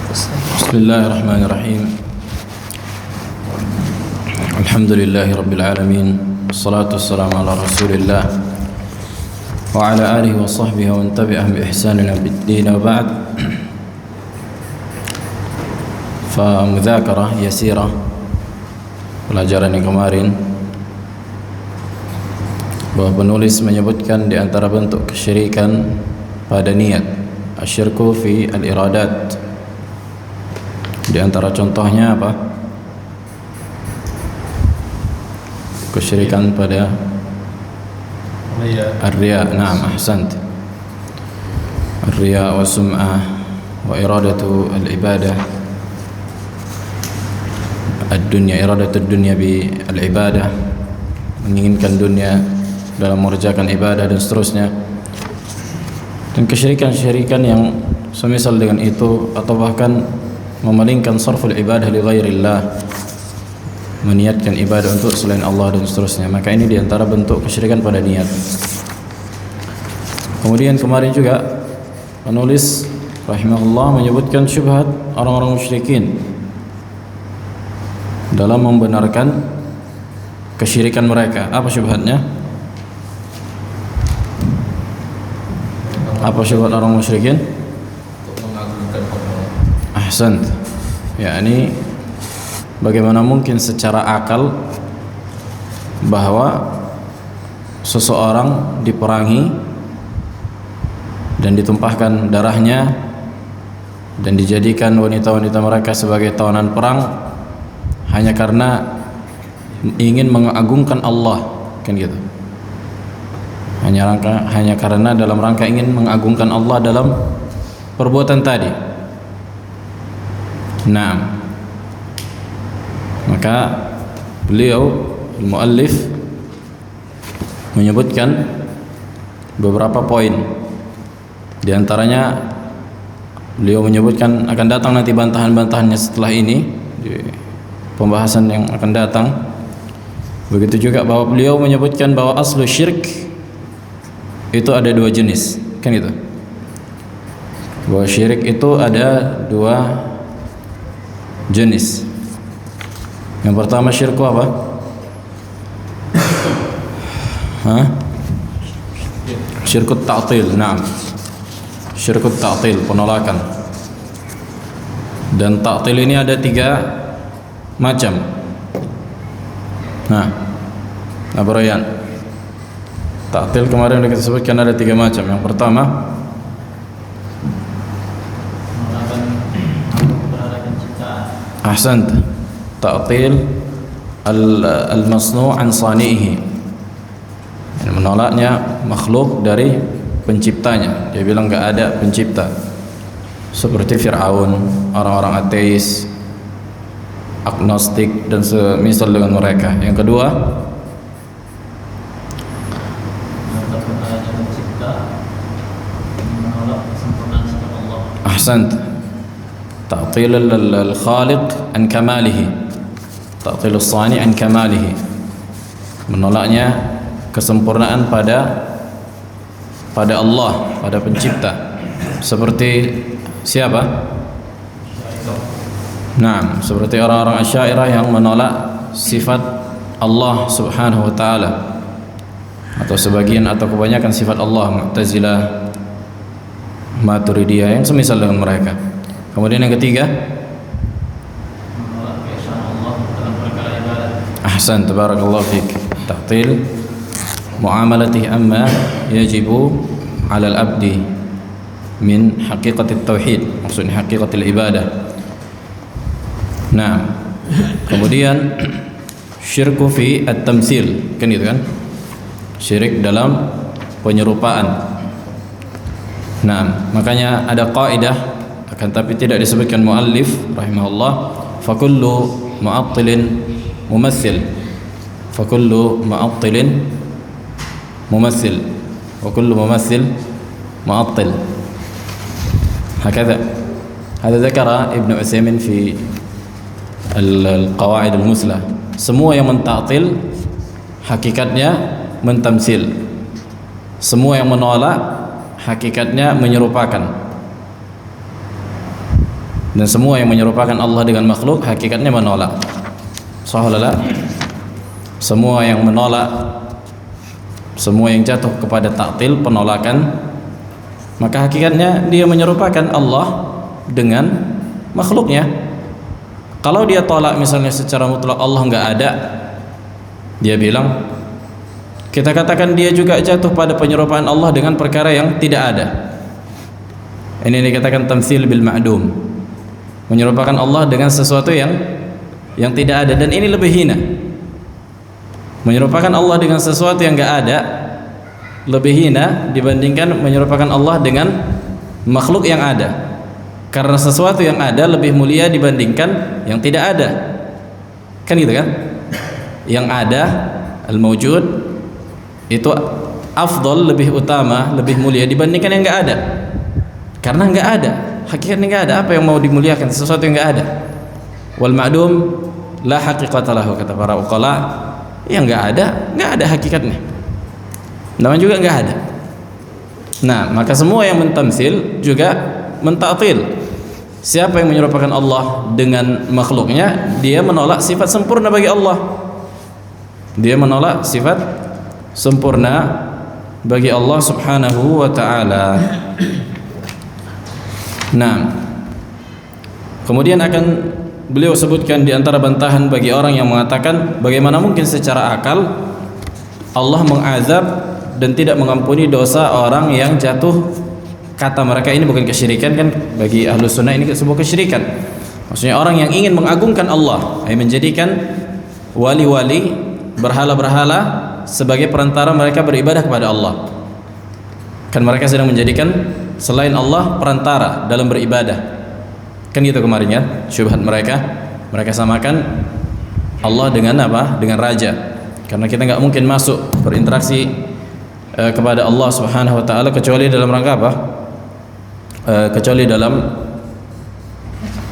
Bismillahirrahmanirrahim. Alhamdulillahi rabbil alamin. Wassalatu wassalamu ala Rasulillah wa ala alihi wa sahbihi wa man tabi'ahum bi ihsanin ila yaumid wa ba'd. Fa mudzakarah yasirah, pelajaran yang kemarin bahwa penulis menyebutkan di antara bentuk kesyirikan pada niat, asyirku fi al-iradat. Di antara contohnya apa? Kesyirikan pada ar-riya. Naam, ahsant. Ar-riya wa sum'ah wa iradatu al-ibadah ad-dunya, iradatu ad-dunya bi al-ibadah, menginginkan dunia dalam mengerjakan ibadah dan seterusnya. Dan kesyirikan-syirikan yang semisal dengan itu, atau bahkan memalingkan sarful ibadah li ghairillah, meniatkan ibadah untuk selain Allah dan seterusnya, maka ini diantara bentuk kesyirikan pada niat. Kemudian kemarin juga penulis rahimahullah menyebutkan syubhat orang-orang musyrikin dalam membenarkan kesyirikan mereka. Apa syubhatnya? Apa syubhat orang musyrikin? Ahsant. Ya, ini bagaimana mungkin secara akal bahwa seseorang diperangi dan ditumpahkan darahnya dan dijadikan wanita-wanita mereka sebagai tawanan perang hanya karena ingin mengagungkan Allah, kan gitu. Hanya karena dalam rangka ingin mengagungkan Allah dalam perbuatan tadi. Nah, maka beliau al-muallif menyebutkan beberapa poin. Di antaranya beliau menyebutkan akan datang nanti bantahan-bantahannya setelah ini di pembahasan yang akan datang. Begitu juga bahwa beliau menyebutkan bahwa aslu syirk itu ada dua jenis, kan itu. Bahwa syirik itu ada dua jenis. Yang pertama syirku apa? Syirkut ta'til. Naam. Syirkut ta'til, penolakan. Dan ta'til ini ada tiga macam. Nah, apa Ryan? Ta'til kemarin sudah kita sebutkan ada tiga macam. Yang pertama ahsant, ta'til al-masnu' an sani'ihi, menolaknya makhluk dari penciptanya. Dia bilang enggak ada pencipta, seperti Fir'aun, orang-orang ateis, agnostik dan semisal dengan mereka. Yang kedua ahsant, ta'til al-khaliq an kamalihi, ta'til as-sani' an kamalihi, menolaknya kesempurnaan pada Allah, pada pencipta. Seperti siapa? Nah, seperti orang-orang Asy'ariyah yang menolak sifat Allah Subhanahu wa taala, atau sebagian atau kebanyakan sifat Allah. Mu'tazilah, Maturidiyah, yang semisal dengan mereka. Kemudian yang ketiga, ahsan, tabarakallahu fik, ta'til muamalatih amma yajibu 'ala al-'abdi min haqiqatit tauhid, maksudnya haqiqatil ibadah. Nah, kemudian syirku fi at-tamtsil, kan gitu kan? Syirik dalam penyerupaan. Nah, makanya ada kaidah, akan tapi tidak disebutkan muallif rahimahullah, fakullu mu'attilin mumassil, fakullu mu'attilin mumassil, wa kullu mumassil mu'attil. Hakadha. Hadha dzakara Ibnu Utsaimin fi al-qawaid al-muslah. Semua yang menta'til hakikatnya mentamsil. Semua yang menolak hakikatnya menyerupakan. Dan semua yang menyerupakan Allah dengan makhluk hakikatnya menolak. Sahih la? Semua yang menolak, semua yang jatuh kepada ta'til, penolakan, maka hakikatnya dia menyerupakan Allah dengan makhluknya. Kalau dia tolak misalnya secara mutlak Allah enggak ada, dia bilang, kita katakan dia juga jatuh pada penyerupaan Allah dengan perkara yang tidak ada. Ini dikatakan tamtsil bil ma'dum, menyerupakan Allah dengan sesuatu yang tidak ada, dan ini lebih hina. Menyerupakan Allah dengan sesuatu yang enggak ada lebih hina dibandingkan menyerupakan Allah dengan makhluk yang ada, karena sesuatu yang ada lebih mulia dibandingkan yang tidak ada, kan gitu kan? Yang ada, al-mawjud, itu afdal, lebih utama, lebih mulia dibandingkan yang enggak ada, karena enggak ada, hakikatnya enggak ada. Apa yang mau dimuliakan? Sesuatu yang enggak ada. Wal ma'dum la haqiqata lahu, kata para uqala, yang enggak ada hakikatnya, namanya juga enggak ada. Nah, maka semua yang mentamsil juga menta'til. Siapa yang menyerupakan Allah dengan makhluknya, dia menolak sifat sempurna bagi Allah. Dia menolak sifat sempurna bagi Allah Subhanahu wa ta'ala. Nah, kemudian akan beliau sebutkan di antara bantahan bagi orang yang mengatakan bagaimana mungkin secara akal Allah mengazab dan tidak mengampuni dosa orang yang jatuh. Kata mereka ini bukan kesyirikan, kan bagi ahlu sunnah ini sebuah kesyirikan. Maksudnya orang yang ingin mengagungkan Allah, menjadikan wali-wali, berhala-berhala sebagai perantara mereka beribadah kepada Allah. Kan mereka sedang menjadikan selain Allah perantara dalam beribadah. Kan gitu kemarin ya, syubhat mereka samakan Allah dengan apa? Dengan raja. Karena kita nggak mungkin masuk berinteraksi kepada Allah Subhanahu wa taala kecuali dalam rangka apa?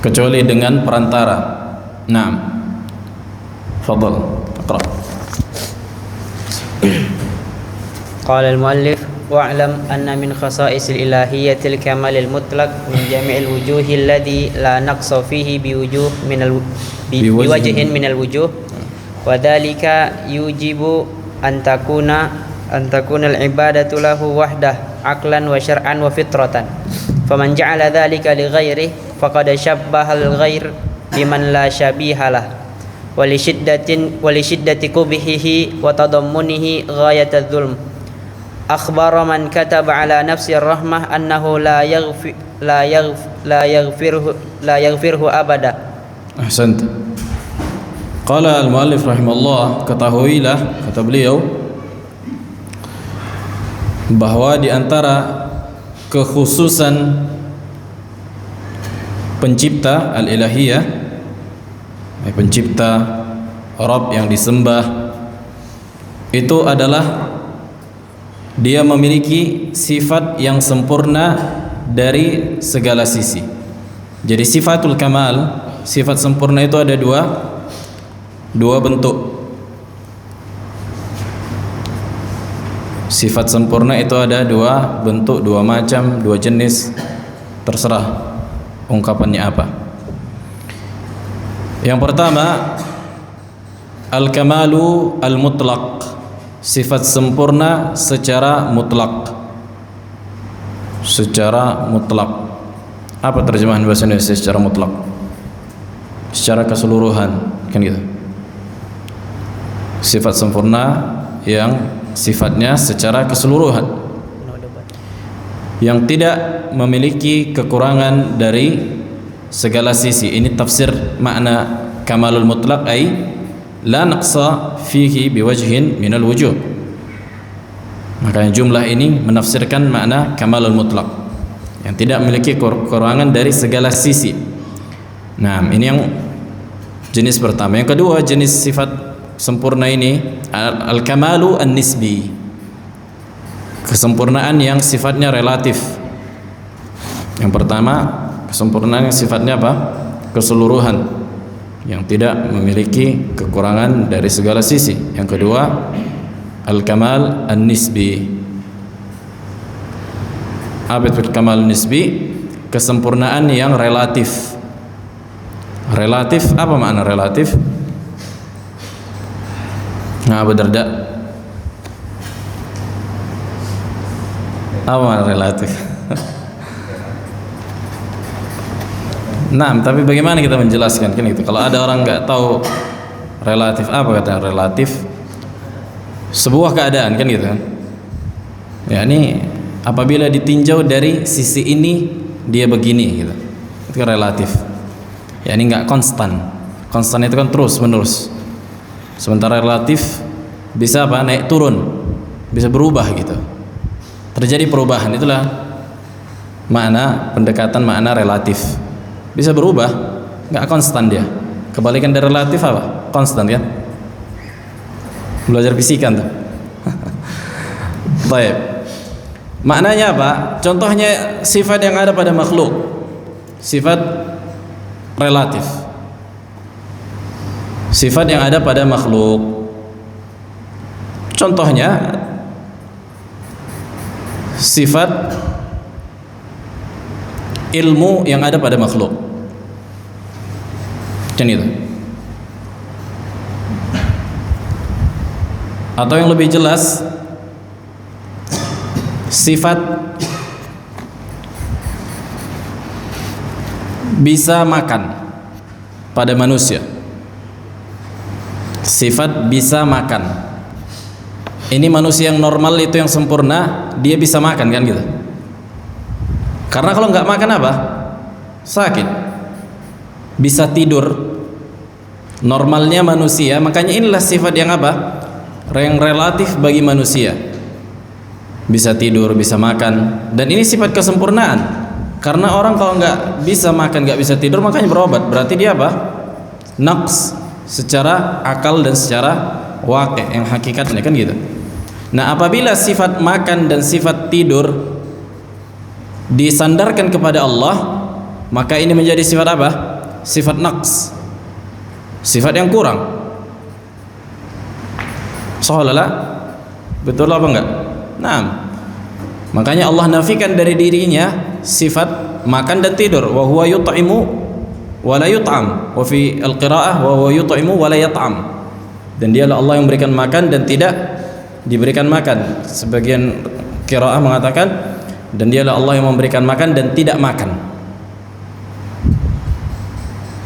Kecuali dengan perantara. Naam. Fadhal. Iqra. Qala al-muallif wa'lam anna min khasa'isil ilahiyyatil kamalil mutlaq min jami'il wujuhi alladhi la naqsa fihi biwajhin minal wujuh wa dhalika yujibu an takuna al-ibadatu lahu wahdah aqlan wa syar'an wa fitratan. Faman ja'ala dhalika li ghairihi faqad shabbaha al-ghair biman la shabiha lah wa li shiddati qubhihi wa tadammunihi ghayatadz zulm. Akhbara man kataba ala nafsi ar-rahmah annahu la yaghfirhu abada. Ahsant. Qala al-muallif rahimahullah, ketahuilah, kata beliau, bahwa di antara kekhususan pencipta al-ilahiyah, pencipta Rabb yang disembah, itu adalah dia memiliki sifat yang sempurna dari segala sisi. Jadi sifatul kamal, sifat sempurna itu ada dua bentuk. Sifat sempurna itu ada dua bentuk, dua macam, dua jenis, terserah ungkapannya apa. Yang pertama, al-kamalu al-mutlaq, sifat sempurna secara mutlak. Secara mutlak. Apa terjemahan bahasa Indonesia secara mutlak? Secara keseluruhan, kan gitu. Sifat sempurna yang sifatnya secara keseluruhan, yang tidak memiliki kekurangan dari segala sisi. Ini tafsir makna kamalul mutlaq, ay la naqsa fihi biwajhin minal wujuh. Makanya jumlah ini menafsirkan makna kamalul mutlaq, yang tidak memiliki kekurangan dari segala sisi. Nah, ini yang jenis pertama. Yang kedua, jenis sifat sempurna ini al-kamalu an-nisbi, kesempurnaan yang sifatnya relatif. Yang pertama, kesempurnaan yang sifatnya apa? Keseluruhan, yang tidak memiliki kekurangan dari segala sisi. Yang kedua, al-kamal an-nisbi. Apa itu kamal nisbi? Kesempurnaan yang relatif, Relatif, apa makna relatif? Nah, Abu Darda, apa makna relatif? Nah, tapi bagaimana kita menjelaskan kan itu? Kalau ada orang nggak tahu relatif, apa kata relatif? Sebuah keadaan kan gitu kan? Ya, ini apabila ditinjau dari sisi ini dia begini gitu, itu kan relatif. Ya, ini nggak konstan. Konstan itu kan terus menerus. Sementara relatif bisa apa? Naik turun, bisa berubah gitu. Terjadi perubahan, itulah makna pendekatan makna relatif. Bisa berubah, nggak konstan dia. Kebalikan dari relatif apa? Konstan kan? Belajar fisika tuh. Baik. Maknanya apa? Contohnya sifat yang ada pada makhluk, sifat relatif. Sifat yang ada pada makhluk. Contohnya sifat ilmu yang ada pada makhluk. Macam itu. Atau yang lebih jelas, sifat bisa makan pada manusia. Sifat bisa makan. Ini manusia yang normal, itu yang sempurna, dia bisa makan kan gitu. Karena kalau nggak makan apa? Sakit. Bisa tidur. Normalnya manusia, makanya inilah sifat yang apa? Yang relatif bagi manusia. Bisa tidur, bisa makan, dan ini sifat kesempurnaan. Karena orang kalau nggak bisa makan, nggak bisa tidur, makanya berobat. Berarti dia apa? Naqs secara akal dan secara waqi', yang hakikatnya kan gitu. Nah, apabila sifat makan dan sifat tidur disandarkan kepada Allah, maka ini menjadi sifat apa? Sifat naqs, sifat yang kurang. Soalnya betul apa enggak? Nah, makanya Allah nafikan dari dirinya sifat makan dan tidur. Wa huwa yut'imu wa la yut'am. Wa fi al-qira'ah wa huwa yut'imu wa la yat'am. Dan dialah Allah yang memberikan makan dan tidak diberikan makan. Sebagian qira'ah mengatakan, dan dialah Allah yang memberikan makan dan tidak makan.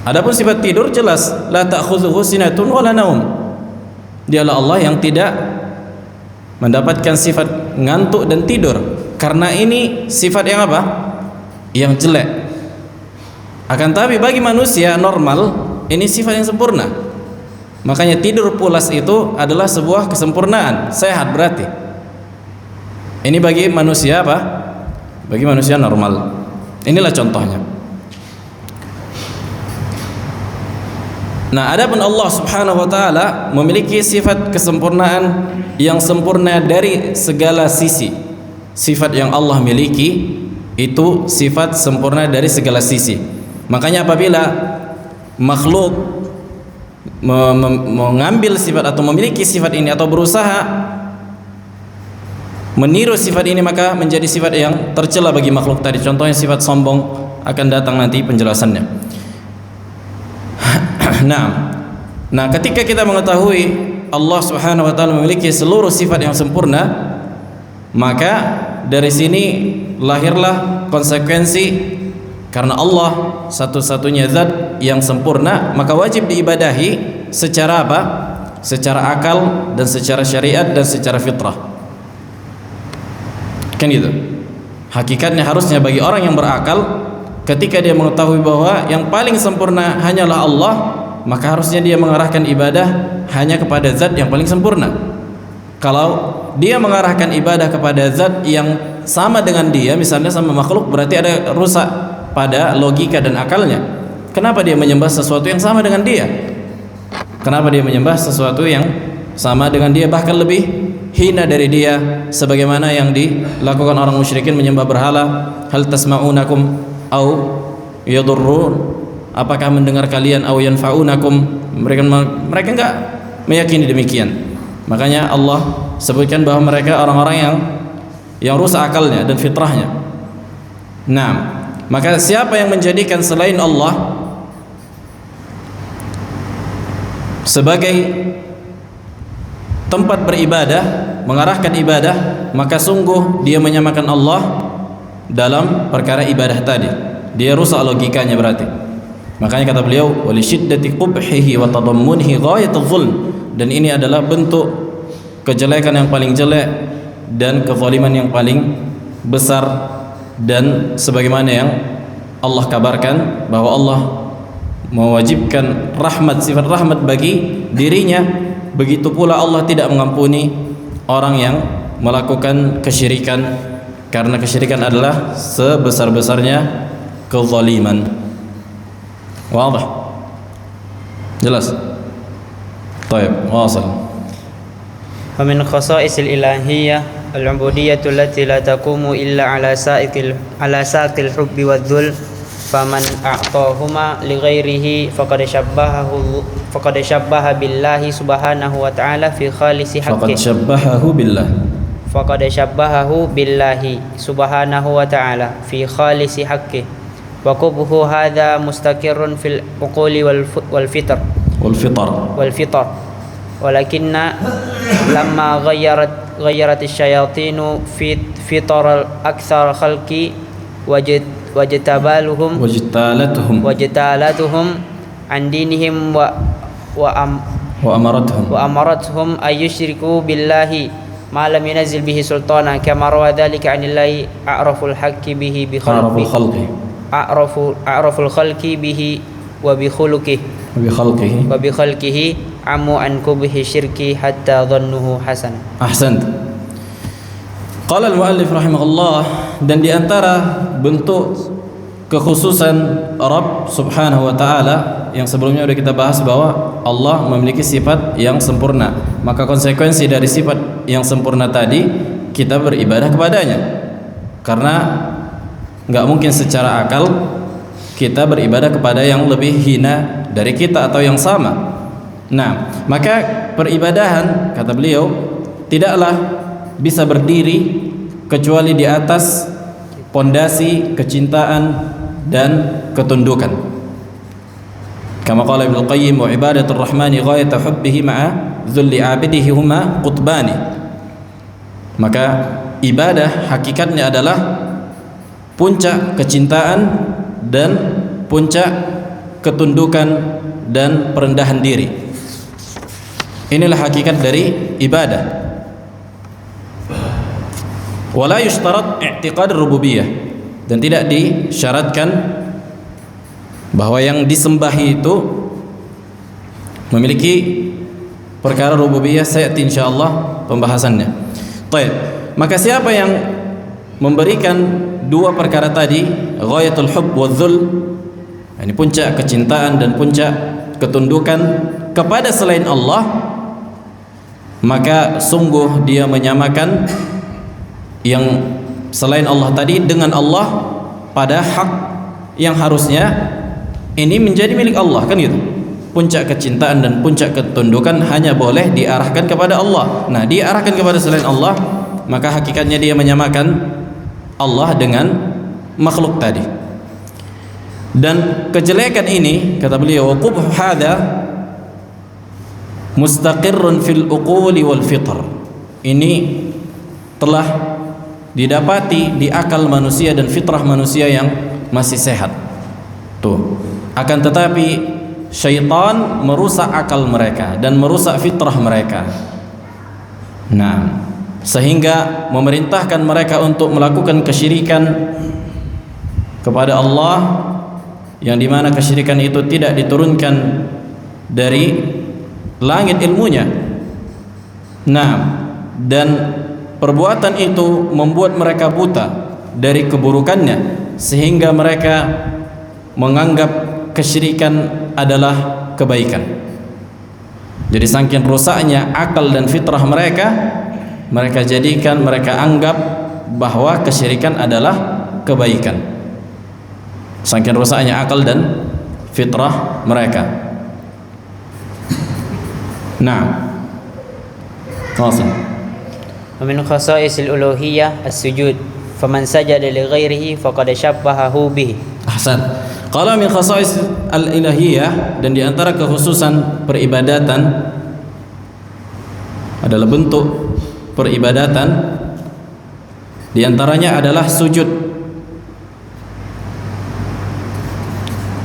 Adapun sifat tidur jelas, la ta'khudhuhu sinatun wa la naum. Dialah Allah yang tidak mendapatkan sifat ngantuk dan tidur. Karena ini sifat yang apa? Yang jelek. Akan tapi bagi manusia normal, ini sifat yang sempurna. Makanya tidur pulas itu adalah sebuah kesempurnaan, sehat berarti. Ini bagi manusia apa? Bagi manusia normal. Inilah contohnya. Nah, adapun Allah Subhanahu wa taala memiliki sifat kesempurnaan yang sempurna dari segala sisi. Sifat yang Allah miliki itu sifat sempurna dari segala sisi. Makanya apabila makhluk mengambil sifat atau memiliki sifat ini atau berusaha meniru sifat ini, maka menjadi sifat yang tercela bagi makhluk tadi. Contohnya sifat sombong, akan datang nanti penjelasannya. Nah, ketika kita mengetahui Allah Subhanahu wa taala memiliki seluruh sifat yang sempurna, maka dari sini lahirlah konsekuensi. Karena Allah satu-satunya zat yang sempurna, maka wajib diibadahi secara apa? Secara akal dan secara syariat dan secara fitrah. Kan gitu. Hakikatnya harusnya bagi orang yang berakal, ketika dia mengetahui bahwa yang paling sempurna hanyalah Allah, maka harusnya dia mengarahkan ibadah hanya kepada zat yang paling sempurna. Kalau dia mengarahkan ibadah kepada zat yang sama dengan dia, misalnya sama makhluk, berarti ada rusak pada logika dan akalnya. Kenapa dia menyembah sesuatu yang sama dengan dia? Kenapa dia menyembah sesuatu yang sama dengan dia, bahkan lebih hina dari dia, sebagaimana yang dilakukan orang musyrikin menyembah berhala. Hal tasma'unakum au yadurrun, apakah mendengar kalian, au yanfa'unakum, mereka enggak meyakini demikian. Makanya Allah sebutkan bahwa mereka orang-orang yang rusak akalnya dan fitrahnya. Nah, maka siapa yang menjadikan selain Allah sebagai tempat beribadah, mengarahkan ibadah, maka sungguh dia menyamakan Allah dalam perkara ibadah tadi. Dia rusak logikanya berarti. Makanya kata beliau, wali syiddati qubhihi wa tadammunihi ghayatul zulm, dan ini adalah bentuk kejelekan yang paling jelek dan kezaliman yang paling besar, dan sebagaimana yang Allah kabarkan bahwa Allah mewajibkan rahmat, sifat rahmat bagi dirinya, begitu pula Allah tidak mengampuni orang yang melakukan kesyirikan, karena kesyirikan adalah sebesar-besarnya kezaliman. Wadah? Jelas? Taib, wasal. ومن خصائص الإلهية العبودية التي لا تقوم إلا على ساق الحب والذل فمن أعطاهما لغيره فقد شبه بالله سبحانه وتعالى في خالص حقه فقد شبهه بالله سبحانه وتعالى في خالص حقه وقبه هذا مستقر في العقول والفطر ولكن لما غيرت الشياطين في فطر أكثر خلق وجتالتهم عن دينهم وأمرتهم أن يشركوا بالله ما لم ينزل به سلطانا كما روى ذلك عن الله أعرف الحق به أعرف الخلق به وبخلقه عموا عن كبه الشرك حتى ظنه حسن. Ahsant. Qala al-muallif rahimahullah, dan di antara bentuk kekhususan Rabb Subhanahu wa taala yang sebelumnya sudah kita bahas bahwa Allah memiliki sifat yang sempurna, maka konsekuensi dari sifat yang sempurna tadi kita beribadah kepadanya, karena nggak mungkin secara akal kita beribadah kepada yang lebih hina dari kita atau yang sama. Nah, maka peribadahan, kata beliau, tidaklah bisa berdiri kecuali di atas pondasi kecintaan dan ketundukan. Kama qala Ibnu Qayyim, wa ibadatur rahmani ghayatu hubbihi ma'a dhulli 'abidihi huma qutbani. Maka ibadah hakikatnya adalah puncak kecintaan dan puncak ketundukan dan perendahan diri. Inilah hakikat dari ibadah. Wala yushtarat i'tiqad rububiyah, dan tidak disyaratkan bahwa yang disembahi itu memiliki perkara rububiyah. Sayati insyaallah pembahasannya. Baik, maka siapa yang memberikan dua perkara tadi, ghayatul hubb wadzul, ini puncak kecintaan dan puncak ketundukan kepada selain Allah, maka sungguh dia menyamakan yang selain Allah tadi dengan Allah pada hak yang harusnya ini menjadi milik Allah, kan gitu. Puncak kecintaan dan puncak ketundukan hanya boleh diarahkan kepada Allah. Nah, diarahkan kepada selain Allah, maka hakikatnya dia menyamakan Allah dengan makhluk tadi. Dan kejelekan ini, kata beliau, qubh hadza mustaqirrun fil uquli wal fitr. Ini telah didapati di akal manusia dan fitrah manusia yang masih sehat. Tuh. Akan tetapi syaitan merusak akal mereka dan merusak fitrah mereka. Nah, sehingga memerintahkan mereka untuk melakukan kesyirikan kepada Allah, yang dimana kesyirikan itu tidak diturunkan dari langit ilmunya. Nah, dan perbuatan itu membuat mereka buta dari keburukannya, sehingga mereka menganggap kesyirikan adalah kebaikan. Jadi saking rusaknya akal dan fitrah mereka, mereka anggap bahwa kesyirikan adalah kebaikan. Saking rusaknya akal dan fitrah mereka. Nah, ومن خصائص الألوهية السجود فمن سجد لغيره فقد شبهه به. Ahsan. Qala min khasais al-ilahiyah, dan di antara kekhususan peribadatan adalah bentuk peribadatan, di antaranya adalah sujud.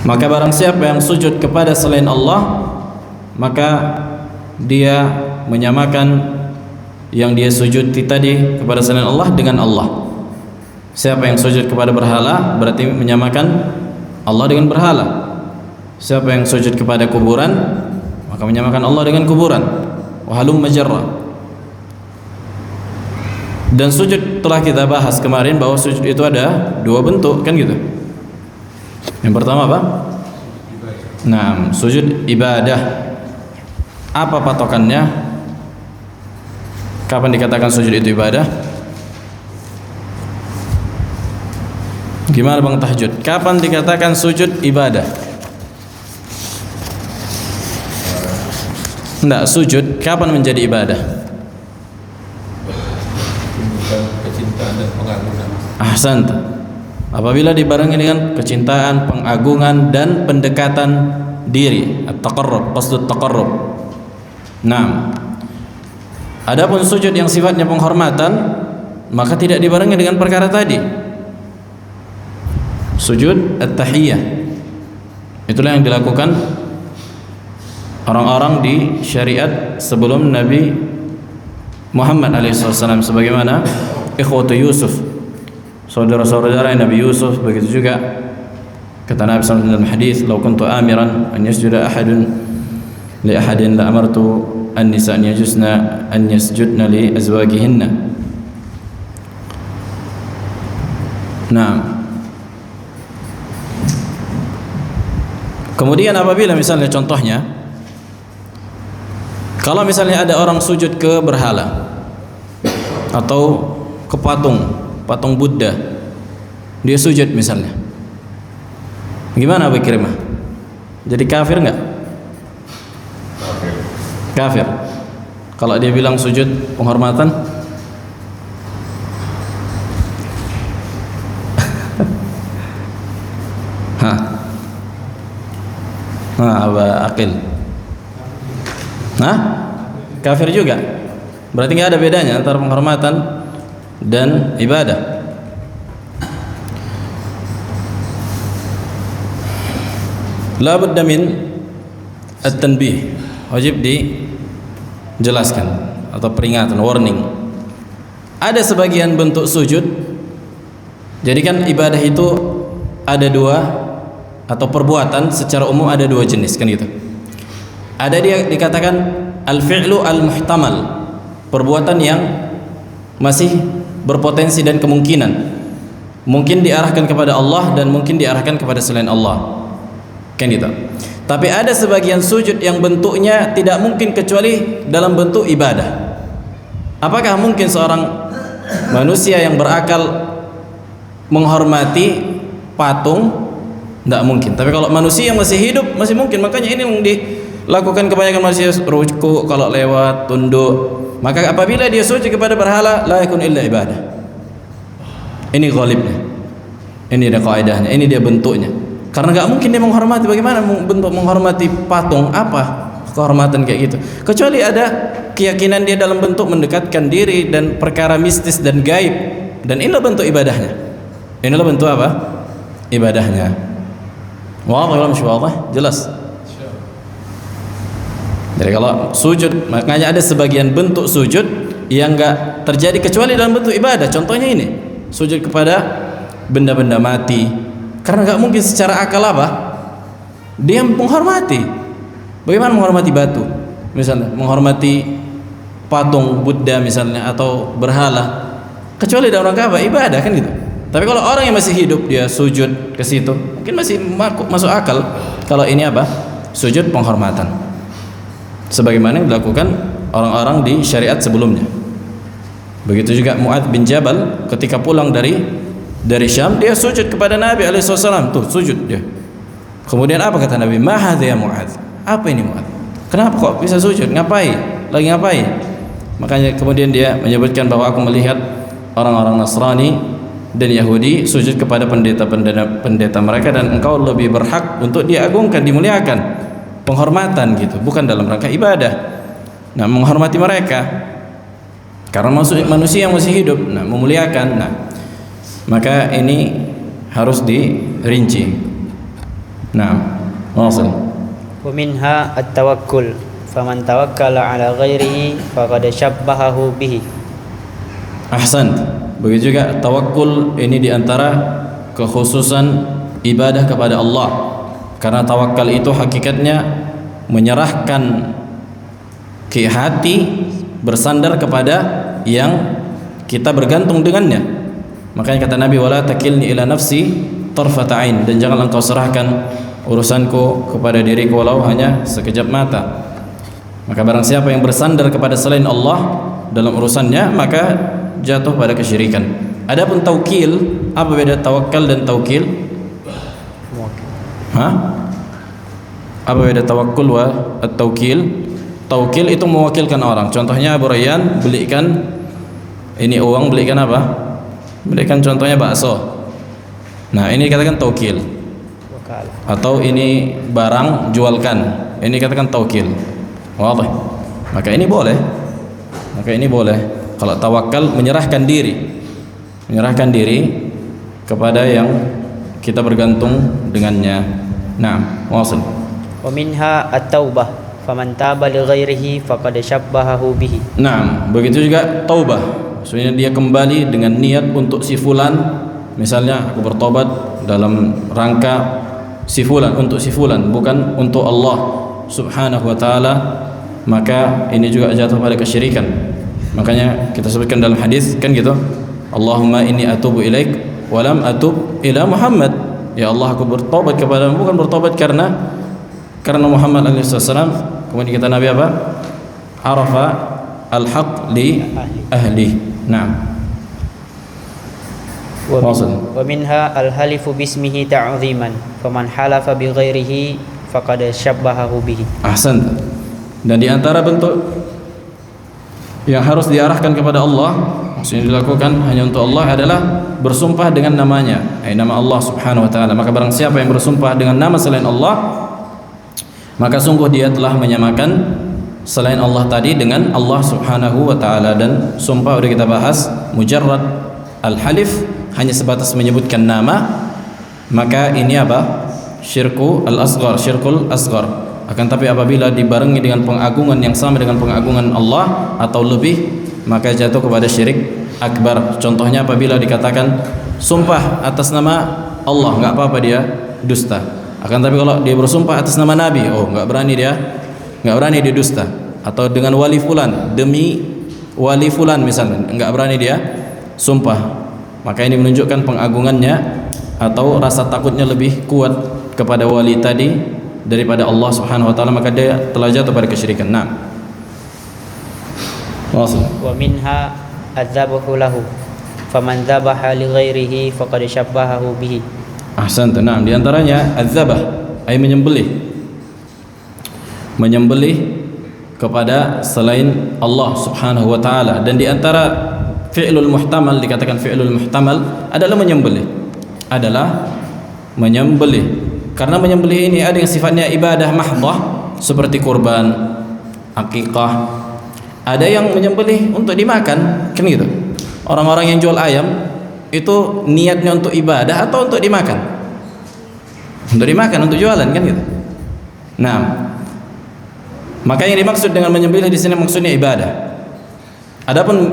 Maka barang siapa yang sujud kepada selain Allah, maka dia menyamakan yang dia sujudi tadi kepada selain Allah dengan Allah. Siapa yang sujud kepada berhala berarti menyamakan Allah dengan berhala. Siapa yang sujud kepada kuburan, maka menyamakan Allah dengan kuburan. Wa halum majarra. Dan sujud telah kita bahas kemarin bahwa sujud itu ada dua bentuk, kan gitu. Yang pertama apa? Nah, sujud ibadah. Apa patokannya? Kapan dikatakan sujud itu ibadah? Gimana Bang Tahjud? Kapan dikatakan sujud ibadah? Enggak, sujud kapan menjadi ibadah? Kecintaan dan pengagungan. Ahsanta. Apabila dibarengi dengan kecintaan, pengagungan dan pendekatan diri, at-taqarrub, qasdut taqarrub. Nah, adapun sujud yang sifatnya penghormatan, maka tidak dibarengi dengan perkara tadi. Sujud at-tahiyyah, itulah yang dilakukan orang-orang di syariat sebelum Nabi Muhammad alaihissalam, sebagaimana ikhwatu Yusuf, saudara-saudara Nabi Yusuf. Begitu juga kata Nabi SAW dalam hadis, "Lau kuntu amiran an yasjuda ahadun li ahadin la amartu an-nisa an yasjudna li azwajihinna." Nah, kemudian apabila misalnya contohnya, kalau misalnya ada orang sujud ke berhala atau ke patung Buddha, dia sujud misalnya, gimana Abu Kirimah? Jadi kafir nggak? Kafir. Kalau dia bilang sujud penghormatan, Aba Aqil, kafir juga. Berarti nggak ada bedanya antara penghormatan dan ibadah. La budda min at-tanbih, wajib dijelaskan atau peringatan, warning. Ada sebagian bentuk sujud, jadi kan ibadah itu ada dua, atau perbuatan secara umum ada dua jenis, kan gitu. Ada dia dikatakan al-fi'lu al-muhtamal, perbuatan yang masih berpotensi dan kemungkinan, mungkin diarahkan kepada Allah dan mungkin diarahkan kepada selain Allah, kan gitu. Tapi ada sebagian sujud yang bentuknya tidak mungkin kecuali dalam bentuk ibadah. Apakah mungkin seorang manusia yang berakal menghormati patung? Tidak mungkin. Tapi kalau manusia yang masih hidup masih mungkin. Makanya ini yang dilakukan kebanyakan manusia, ruku kalau lewat, tunduk. Maka apabila dia sujud kepada berhala, la yakun illa ibadah. Ini ghalibnya. Ini dia kaidahnya, ini dia bentuknya. Karena nggak mungkin dia menghormati. Bagaimana bentuk menghormati patung? Apa kehormatan kayak gitu? Kecuali ada keyakinan dia dalam bentuk mendekatkan diri dan perkara mistis dan gaib. Dan inilah bentuk ibadahnya. Inilah bentuk apa? Ibadahnya. Wadih wala wadih? Jelas. Jadi kalau sujud, makanya ada sebagian bentuk sujud yang enggak terjadi kecuali dalam bentuk ibadah. Contohnya ini, sujud kepada benda-benda mati. Karena enggak mungkin secara akal apa? Dia menghormati. Bagaimana menghormati batu? Misalnya menghormati patung Buddha misalnya atau berhala. Kecuali dalam rangka apa? Ibadah, kan gitu. Tapi kalau orang yang masih hidup dia sujud ke situ, mungkin masih masuk akal. Kalau ini apa? Sujud penghormatan. Sebagaimana yang dilakukan orang-orang di syariat sebelumnya. Begitu juga Mu'adz bin Jabal ketika pulang dari Syam, dia sujud kepada Nabi alaihissalam. Tuh sujud dia. Kemudian apa kata Nabi? Ma hadza ya Mu'adz? Apa ini Mu'adz? Kenapa kok bisa sujud? Ngapain? Lagi ngapain? Makanya kemudian dia menyebutkan bahwa aku melihat orang-orang Nasrani dan Yahudi sujud kepada pendeta mereka, dan engkau lebih berhak untuk diagungkan, dimuliakan, penghormatan gitu, bukan dalam rangka ibadah. Nah, menghormati mereka karena manusia yang masih hidup, nah memuliakan. Nah, maka ini harus dirinci. Nah, langsung. Wa minha at-tawakkul faman tawakkala ala ghairihi faqad syabbahahu bihi. Ahsan. Begitu juga tawakkul, ini diantara kekhususan ibadah kepada Allah, karena tawakal itu hakikatnya menyerahkan ke hati, bersandar kepada yang kita bergantung dengannya. Makanya kata Nabi, wala takilni ila nafsi tarfata ain, dan jangan engkau serahkan urusanku kepada diriku walau hanya sekejap mata. Maka barang siapa yang bersandar kepada selain Allah dalam urusannya, maka jatuh pada kesyirikan. Adapun taukil, apa beda tawakal dan taukil? Apa beda tawakkul wa at-taukil? Taukil itu mewakilkan orang. Contohnya Abu Rayyan belikan ini uang, belikan apa? Belikan contohnya bakso. Nah, ini dikatakan taukil. Atau ini barang, jualkan. Ini dikatakan taukil. Wadah. Maka ini boleh. Kalau tawakal menyerahkan diri kepada yang kita bergantung dengannya. Nah, wasil. Wa minha at-taubah faman taba li ghairihi faqad syabbahahu bihi. Nah, begitu juga taubah. Maksudnya dia kembali dengan niat untuk si fulan. Misalnya aku bertobat dalam rangka si fulan, untuk si fulan, bukan untuk Allah Subhanahu wa taala, maka ini juga jatuh pada kesyirikan. Makanya kita sebutkan dalam hadis kan gitu, Allahumma inni atubu ilaik wa lam atub ila Muhammad. Ya Allah, aku bertobat kepadamu, bukan bertobat karena Muhammad alaihi wasallam. Kemudian kata Nabi apa? Arafa al-haq li ahli. Nah. Wa minha al-halifu bismihi ta'ziman faman halafa bi ghairihi faqad syabbahahu bihi. Ahsan. Dan di antara bentuk yang harus diarahkan kepada Allah, maksudnya dilakukan hanya untuk Allah, adalah bersumpah dengan namanya, nama Allah Subhanahu wa taala. Maka barang siapa yang bersumpah dengan nama selain Allah, maka sungguh dia telah menyamakan selain Allah tadi dengan Allah Subhanahu wa taala. Dan sumpah sudah kita bahas, mujarrad al-halif, hanya sebatas menyebutkan nama, maka ini apa? Syirkul asghar. Akan tapi apabila dibarengi dengan pengagungan yang sama dengan pengagungan Allah atau lebih, maka jatuh kepada syirik akbar. Contohnya apabila dikatakan sumpah atas nama Allah, enggak apa-apa, dia dusta. Akan tapi kalau dia bersumpah atas nama Nabi, enggak berani dia dusta. Atau dengan wali fulan, demi wali fulan misalnya, enggak berani dia sumpah. Maka ini menunjukkan pengagungannya atau rasa takutnya lebih kuat kepada wali tadi daripada Allah Subhanahu wa taala, maka dia telah jatuh pada kesyirikan. Nah. Wa minha adzabahu lahu faman dzabaha li ghairihi faqad syabbahahu bihi. Ahsanta. Nah, di antaranya adzabah ay menyembelih kepada selain Allah Subhanahu wa taala. Dan di antara fi'lul muhtamal, dikatakan fi'lul muhtamal adalah menyembelih. Karena menyembelih ini ada yang sifatnya ibadah mahdhah seperti kurban, akikah. Ada yang menyembelih untuk dimakan, kan gitu. Orang-orang yang jual ayam itu niatnya untuk ibadah atau untuk dimakan? Untuk dimakan, untuk jualan, kan gitu. Nah, maka yang dimaksud dengan menyembelih di sini maksudnya ibadah. Adapun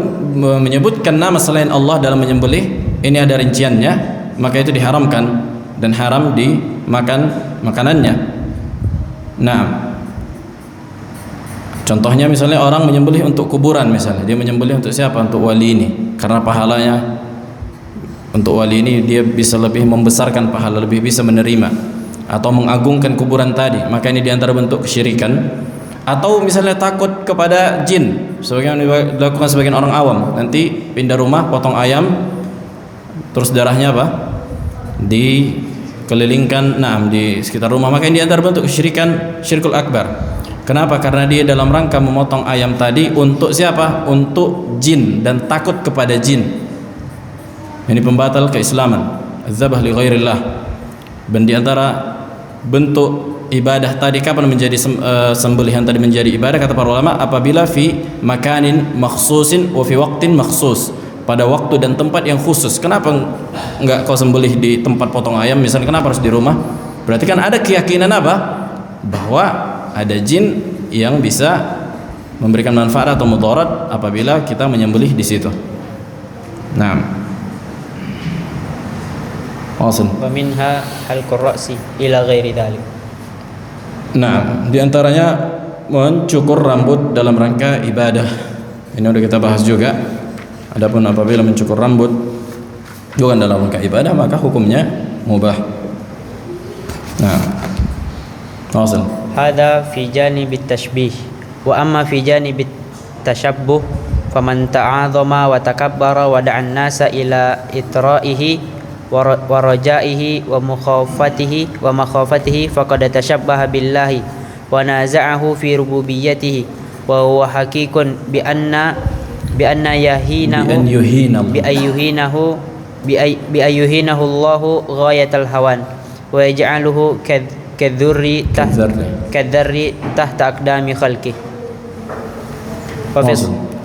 menyebutkan nama selain Allah dalam menyembelih, ini ada rinciannya, maka itu diharamkan dan haram dimakan makanannya. Nah, contohnya misalnya orang menyembelih untuk kuburan, misalnya dia menyembelih untuk siapa? Untuk wali ini, karena pahalanya untuk wali ini dia bisa lebih membesarkan pahala, lebih bisa menerima atau mengagungkan kuburan tadi, maka ini diantara bentuk kesyirikan. Atau misalnya takut kepada jin, sebagaimana dilakukan sebagian orang awam, nanti pindah rumah, potong ayam, terus darahnya apa? Dikelilingkan di sekitar rumah, maka ini diantara bentuk kesyirikan, syirkul akbar. Kenapa? Karena dia dalam rangka memotong ayam tadi untuk siapa? Untuk jin dan takut kepada jin. Ini pembatal keislaman. Az-zabah li ghairillah. Dan di antara bentuk ibadah tadi, kapan menjadi sembelihan tadi menjadi ibadah, kata para ulama, apabila fi makanin makhsusin wa fi waqtin makhsus, pada waktu dan tempat yang khusus. Kenapa enggak kau sembelih di tempat potong ayam misalnya, kenapa harus di rumah? Berarti kan ada keyakinan apa? Bahwa ada jin yang bisa memberikan manfaat atau mudarat apabila kita menyembelih di situ. Nah, wasil. Wa minha halqur ra'si ila ghairi dzalik. Nah, di antaranya mencukur rambut dalam rangka ibadah. Ini udah kita bahas juga. Adapun apabila mencukur rambut bukan dalam rangka ibadah, maka hukumnya mubah. Nah, wasil. Hada fi janibit tashbih. Wa amma fi janibit tashabbuh faman ta'azama wa takabbara wa da'an nasa ila itra'ihi wa rajaihi wa makhafatihi faqad tashabbaha billahi wa naza'ahu fi rububiyyatihi wa huwa haqiqun bi anna ayyuhinahu Allahu ghayatal hawan wa yaj'aluhu kadhurri tahta aqdami khalqihi.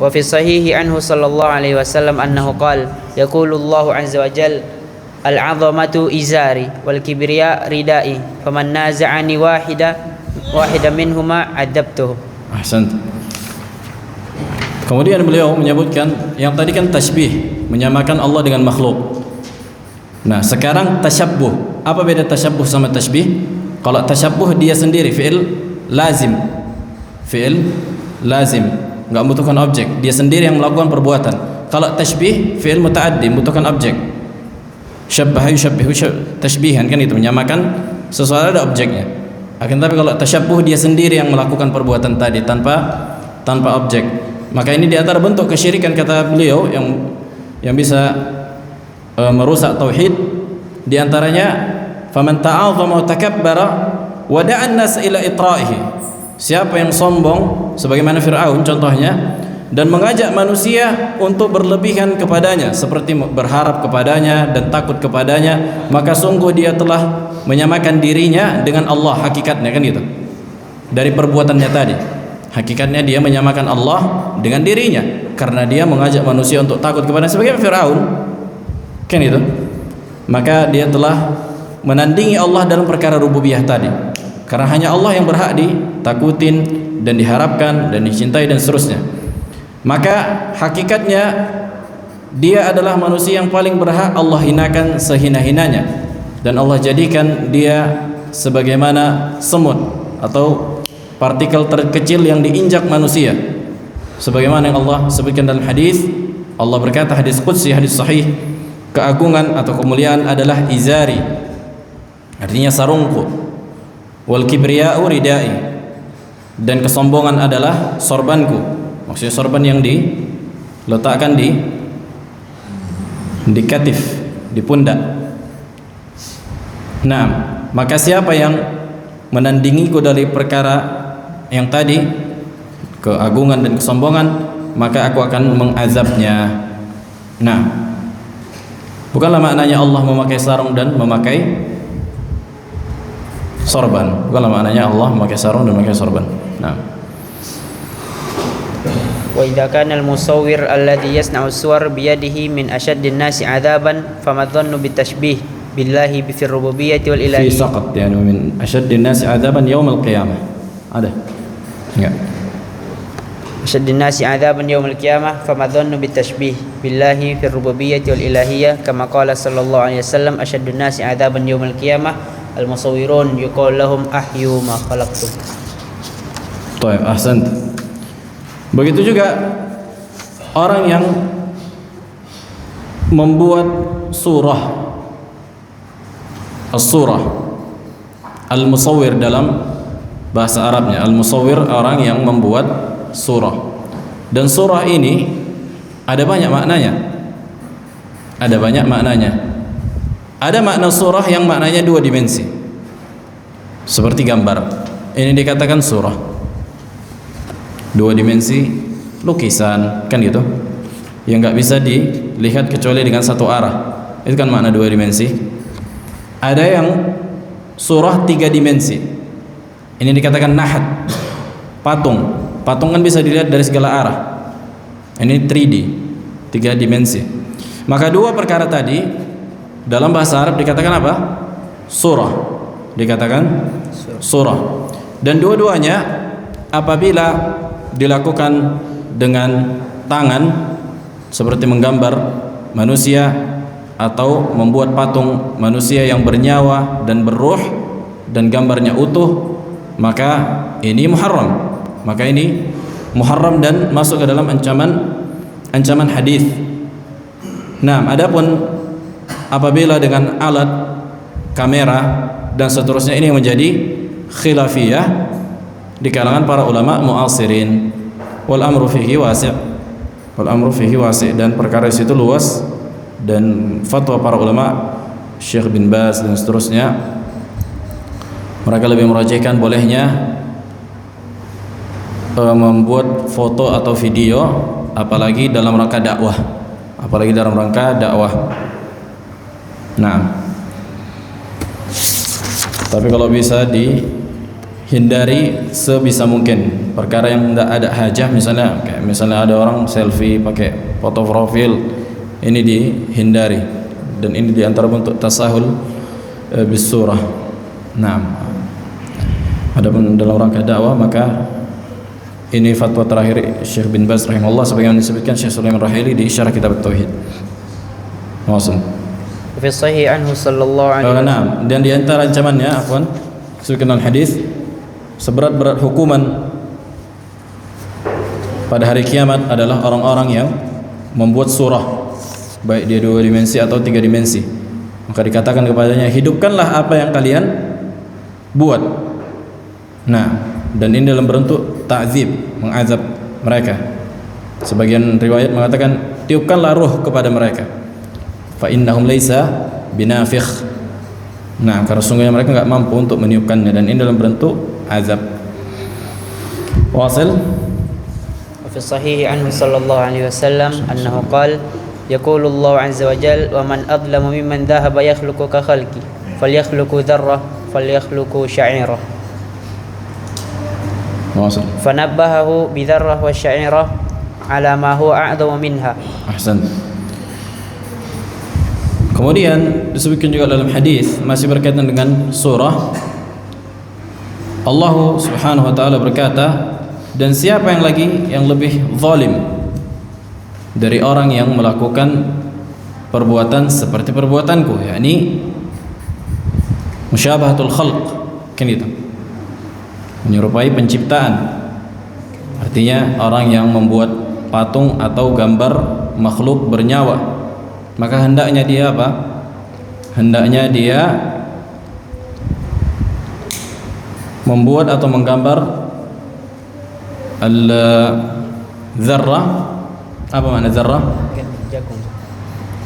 وفي الصحيح عنه صلى الله عليه وسلم أنه قال يقول الله عز وجل العظمة إزاري والكبرياء ردائي فمن نازعني واحدة منهما عذبته. Ahsant. Kemudian beliau menyebutkan yang tadi kan tasbih, menyamakan Allah dengan makhluk. Nah, sekarang tasyabbuh. Apa beda tasyabbuh sama tasbih? Kalau tasyabbuh dia sendiri fi'il lazim. Enggak membutuhkan objek, dia sendiri yang melakukan perbuatan. Kalau tashbih fi'il muta'addi, membutuhkan objek. Syabbaha yusyabbihu tashbihan, kan itu menyamakan sesuatu ada objeknya. Akan tapi kalau tasyabbuh dia sendiri yang melakukan perbuatan tadi tanpa objek. Maka ini di antara bentuk kesyirikan kata beliau yang bisa merusak tauhid. Di antaranya faman ta'azama wa takabbara wa da'an nas ila itra'ihi. Siapa yang sombong sebagaimana Fir'aun contohnya dan mengajak manusia untuk berlebihan kepadanya seperti berharap kepadanya dan takut kepadanya, maka sungguh dia telah menyamakan dirinya dengan Allah. Hakikatnya kan gitu, dari perbuatannya tadi hakikatnya dia menyamakan Allah dengan dirinya karena dia mengajak manusia untuk takut kepadanya sebagaimana Fir'aun kan itu. Maka dia telah menandingi Allah dalam perkara rububiyah tadi, karena hanya Allah yang berhak ditakutin dan diharapkan dan dicintai dan seterusnya. Maka hakikatnya dia adalah manusia yang paling berhak Allah hinakan sehina-hinanya, dan Allah jadikan dia sebagaimana semut atau partikel terkecil yang diinjak manusia. Sebagaimana yang Allah sebutkan dalam hadis, Allah berkata, hadis qudsi, hadis sahih, keagungan atau kemuliaan adalah izari, artinya sarungku, wal kibriya'u ridai, dan kesombongan adalah sorbanku. Maksudnya sorban yang diletakkan di katif, di pundak. Nah, maka siapa yang menandingiku dari perkara yang tadi, keagungan dan kesombongan, maka aku akan mengazabnya. Nah, bukanlah maknanya Allah memakai sarung dan memakai sorban. Bukanlah maknanya Allah memakai sarung dan memakai sorban. Nah. Wa idza kana al-musawwir alladhi yasna'u as-suwar bi yadihi min ashaddin nasi 'adaban fama dhannu bitashbih billahi bi rububiyyati wal ilahi. Fi saqat, yani min ashaddin nasi 'adaban yaum al-qiyamah. Ada? Enggak. Ashaddin nasi 'adaban yaum al-qiyamah fama dhannu bitashbih billahi fi rububiyyati wal ilahiyyah kama qala sallallahu alaihi wasallam ashaddun nasi 'adaban yaum al-qiyamah al-musawwirun yuqal lahum ahyu ma khalaqtum. Baik, ahsan. Begitu juga orang yang membuat surah, as-surah, al-musawwir dalam bahasa Arabnya, al-musawwir orang yang membuat surah. Dan surah ini ada banyak maknanya. Ada banyak maknanya. Ada makna surah yang maknanya dua dimensi, seperti gambar. Ini dikatakan surah. Dua dimensi, lukisan, kan gitu, yang nggak bisa dilihat kecuali dengan satu arah. itu kan makna 2 dimensi. Ada yang surah 3 dimensi. Ini dikatakan nahat, patung. Patung kan bisa dilihat dari segala arah. Ini 3D, 3 dimensi. Maka 2 perkara tadi dalam bahasa Arab dikatakan apa? Surah. Dikatakan surah. Dan dua-duanya apabila dilakukan dengan tangan seperti menggambar manusia atau membuat patung manusia yang bernyawa dan berruh dan gambarnya utuh, maka ini muharram. Maka ini muharram dan masuk ke dalam ancaman hadis. Nah, adapun apabila dengan alat kamera dan seterusnya, ini menjadi khilafiyah di kalangan para ulama mu'asirin. Wal amru fihi wasi'. Wal amru fihi wasi', dan perkara itu luas, dan fatwa para ulama Syekh bin Baz dan seterusnya mereka lebih merajihkan bolehnya membuat foto atau video, apalagi dalam rangka dakwah. Apalagi dalam rangka dakwah. Nah, tapi kalau bisa dihindari sebisa mungkin perkara yang tidak ada hajah, misalnya ada orang selfie pakai foto profil, ini dihindari, dan ini diantara bentuk tasahul bisurah. Nah, adapun dalam rangka dakwah, maka ini fatwa terakhir Syekh bin Baz rahimahullah, sebagaimana disebutkan Syekh Sulaiman Rahili di Syarah Kitab Tauhid. Maksud fi sahih anhu sallallahu alaihi wasallam. Dan di antara ancamannya, disebutkan dalam hadis, seberat-berat hukuman pada hari kiamat adalah orang-orang yang membuat surah, baik dia 2 dimensi atau 3 dimensi. Maka dikatakan kepadanya, hidupkanlah apa yang kalian buat. Nah, dan ini dalam bentuk ta'zib, mengazab mereka. Sebagian riwayat mengatakan, tiupkanlah ruh kepada mereka, fa innahum laisa binafikh. Nah, karena sungguhnya mereka enggak mampu untuk meniupkannya, dan ini dalam bentuk azab. Wasil. Fi sahih anhu sallallahu alaihi wasallam annahu qala yaqulu Allah azza wa jalla wa man adlamu mimman dhahaba yakhluqu ka khalqi falyakhluqu dharrah falyakhluqu sya'irah. Wasil. Fanabbahahu bi dharrah wa sya'irah ala ma huwa a'dhamu minha. Ahsan. Kemudian disebutkan juga dalam hadis, masih berkaitan dengan surah, Allah Subhanahu wa taala berkata, dan siapa yang lebih zalim dari orang yang melakukan perbuatan seperti perbuatanku, yakni musyabahatul khalq, kan itu, menyerupai penciptaan. Artinya orang yang membuat patung atau gambar makhluk bernyawa, maka hendaknya dia apa? Hendaknya dia membuat atau menggambar al-dzarrah. Apa makna dzarrah? Jagung.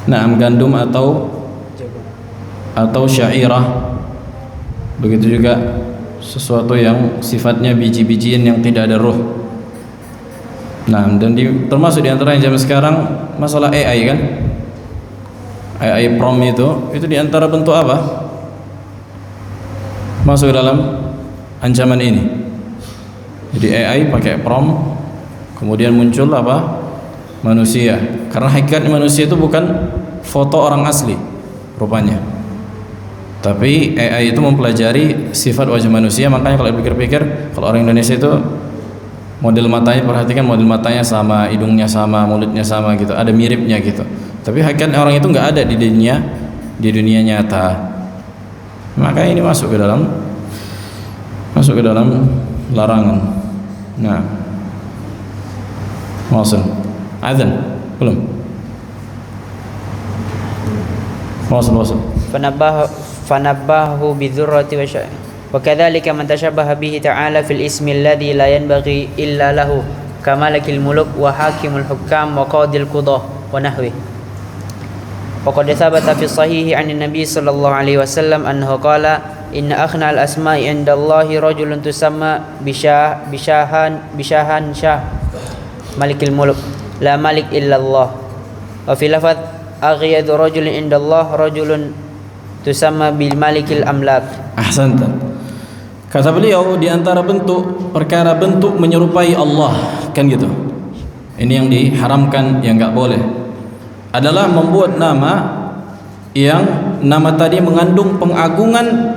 Nah, gandum atau syairah. Begitu juga sesuatu yang sifatnya biji-bijian yang tidak ada ruh. Nah, dan termasuk di antara yang zaman sekarang masalah AI, kan? AI prom itu di antara bentuk apa? Masuk dalam ancaman ini. Jadi AI pakai prom, kemudian muncul apa? Manusia. Karena hakikat manusia itu bukan foto orang asli rupanya, tapi AI itu mempelajari sifat wajah manusia. Makanya kalau dipikir-pikir, kalau orang Indonesia itu model matanya, perhatikan model matanya sama, hidungnya sama, mulutnya sama gitu, ada miripnya gitu. Tapi hakikat orang itu nggak ada di dunia nyata. Maka ini masuk ke dalam larangan. Nah, maksud azan belum? Maksud. Fanabbahu bidzurrati wa syai'. Wa kadzalika man tashabbaha bihi ta'ala fil ismi alladhi la yanbaghi illa lahu kamalakil muluk wa hakimul hukam wa qadil qudah wa nahwi. Faqad thabata fi sahihi 'an an-nabi sallallahu alaihi wasallam annahu qala inna akhna al-asma'i 'inda Allahi rajulun tusamma bishahan shah malikil muluk la malik illa Allah. Wa fi lafadz aghyadu rajulin indallah rajulun tusamma bil malikil amlak. Ahsanta. Kata beliau, di antara bentuk perkara bentuk menyerupai Allah, kan gitu. Ini yang diharamkan, yang enggak boleh, adalah membuat nama yang nama tadi mengandung pengagungan,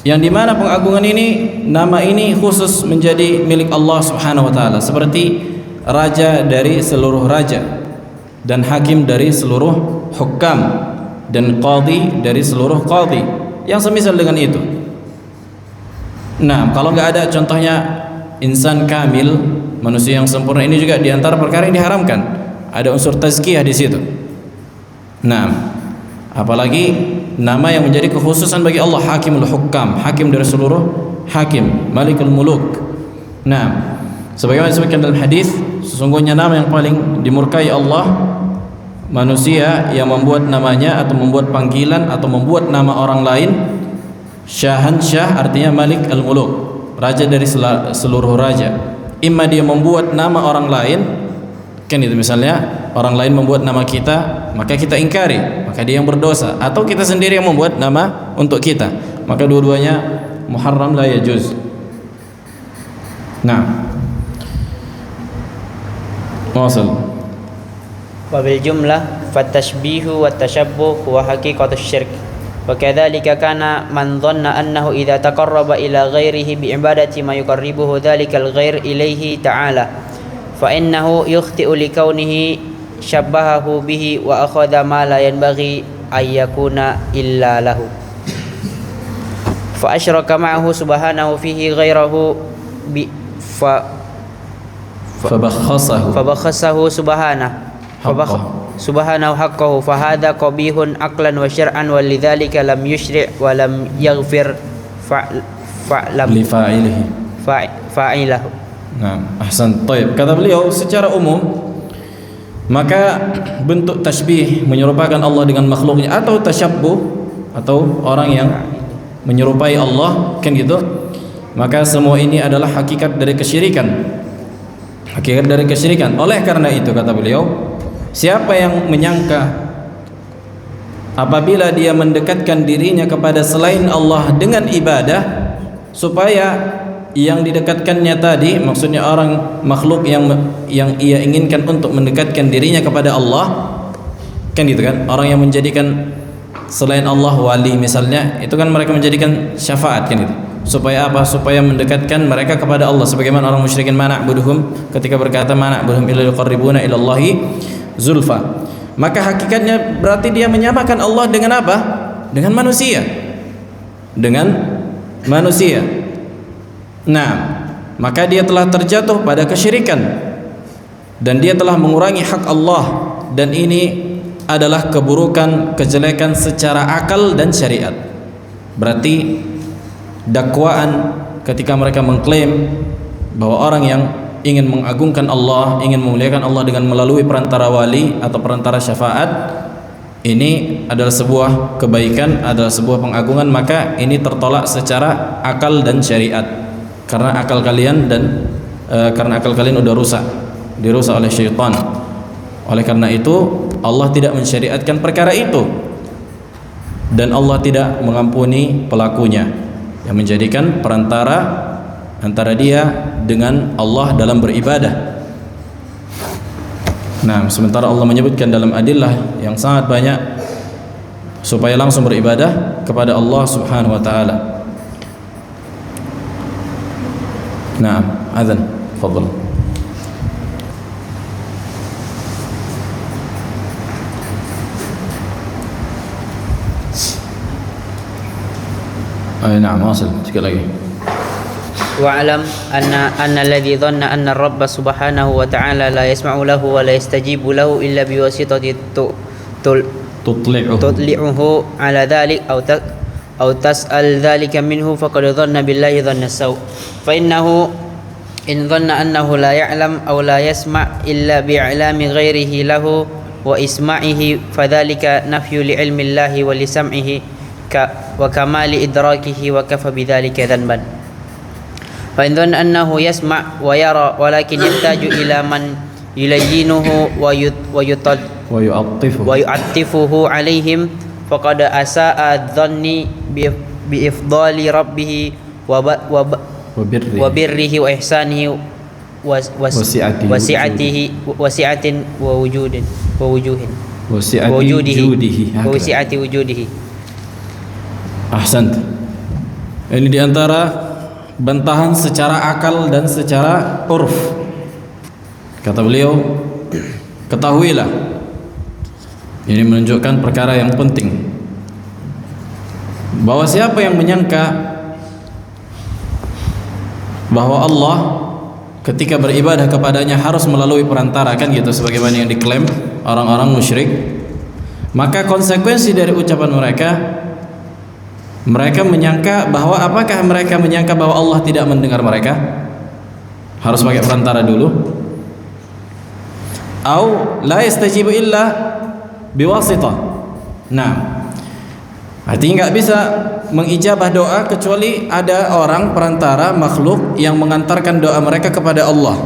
yang dimana pengagungan ini, nama ini khusus menjadi milik Allah Subhanahu wa taala, seperti raja dari seluruh raja, dan hakim dari seluruh hukam, dan qadhi dari seluruh qadhi, yang semisal dengan itu. Nah, kalau nggak ada contohnya insan kamil, manusia yang sempurna, ini juga diantara perkara yang diharamkan, ada unsur tazkiyah di situ. Nah, apalagi nama yang menjadi kekhususan bagi Allah, Hakimul Hukam, hakim dari seluruh hakim, Malikul Muluk. Nah, sebagaimana disebutkan dalam hadis, sesungguhnya nama yang paling dimurkai Allah, manusia yang membuat namanya atau membuat panggilan atau membuat nama orang lain Syahansyah, artinya Malik Al-Muluk, raja dari seluruh raja. Imma dia membuat nama orang lain, kan itu, misalnya orang lain membuat nama kita, maka kita ingkari, maka dia yang berdosa, atau kita sendiri yang membuat nama untuk kita, maka dua-duanya muharram, la yajuz. Nah, wasal. Wa bil jumlah fatashbihu wat tashabbuh huwa haqiqatus syirk. Wa kadzalika kana man dhanna annahu idza taqarraba ila ghairihi bi ibadati ma yuqarribuhu dzalikal ghair ilaihi ta'ala fa innahu yukhti'u li kaunihi syabbahahu bihi wa akhadha ma la yanbaghi ay yakuna illa lahu fa asyraka ma'ahu subhanahu fihi ghairahu bi fabakhasahu subhanahu haqqahu fa hadha qabihun aqlan wa syar'an wa lidzalika lam yusyri' wa lam yaghfir fa'lam li fa'ilihi fa'ilahu. Nah, ahsan. Baik, kata beliau secara umum, maka bentuk tasbih menyerupakan Allah dengan makhluknya, atau tasyabbuh, atau orang yang menyerupai Allah, kan gitu, maka semua ini adalah hakikat dari kesyirikan. Hakikat dari kesyirikan. Oleh karena itu, kata beliau, siapa yang menyangka apabila dia mendekatkan dirinya kepada selain Allah dengan ibadah, supaya yang didekatkannya tadi, maksudnya orang makhluk yang ia inginkan untuk mendekatkan dirinya kepada Allah, kan gitu kan, orang yang menjadikan selain Allah wali misalnya, itu kan mereka menjadikan syafaat, kan gitu, supaya apa? Supaya mendekatkan mereka kepada Allah, sebagaimana orang musyrikin mana'buduhum ketika berkata mana'buduhum illa yuqarribuna ila Allahi zulfa. Maka hakikatnya berarti dia menyamakan Allah dengan apa? Dengan manusia. Dengan manusia. Nah, maka dia telah terjatuh pada kesyirikan dan dia telah mengurangi hak Allah, dan ini adalah keburukan, kejelekan secara akal dan syariat. Berarti dakwaan ketika mereka mengklaim bahwa orang yang ingin mengagungkan Allah, ingin memuliakan Allah dengan melalui perantara wali atau perantara syafaat, ini adalah sebuah kebaikan, adalah sebuah pengagungan, maka ini tertolak secara akal dan syariat. Karena akal kalian udah rusak, dirusak oleh syaitan. Oleh karena itu Allah tidak mensyariatkan perkara itu, dan Allah tidak mengampuni pelakunya yang menjadikan perantara antara dia dengan Allah dalam beribadah. Nah, sementara Allah menyebutkan dalam adillah yang sangat banyak supaya langsung beribadah kepada Allah Subhanahu wa taala. Nah, azan, fadhal. Naam, wasil sekali lagi. Wa'lam anna alladhi dhanna anna ar-rabb subhanahu wa ta'ala la yasma'u lahu wa la yastajibu lahu illa biwasitati tutli'uhu ala dhalik أو تسأل ذلك منه فقد ظن بالله ظن السوء فإنه إن ظن أنه لا يعلم أو لا يسمع إلا بإعلام غيره له وإسماعه فذلك نفي لعلم الله ولسمعه وكمال إدراكه وكفى بذلك ذنبا. وإن ظن أنه يسمع ويرى ولكن يحتاج إلى من يلينه wa yu'attifuhu alaihim faqad asa'a dhanni bi ifdali rabbih wa birrihi wa ihsanihi wasi'atin wa wujudihi. Ahsant. Ini diantara bantahan secara akal dan secara urf. Kata beliau, ketahuilah, ini menunjukkan perkara yang penting, bahwa siapa yang menyangka bahwa Allah ketika beribadah kepadanya harus melalui perantara, kan gitu sebagaimana yang diklaim orang-orang musyrik, maka konsekuensi dari ucapan mereka menyangka bahwa, apakah mereka menyangka bahwa Allah tidak mendengar mereka? Harus pakai perantara dulu. Au la yastajibu illa biwasitah. Nah, artinya nggak bisa mengijabah doa kecuali ada orang perantara makhluk yang mengantarkan doa mereka kepada Allah.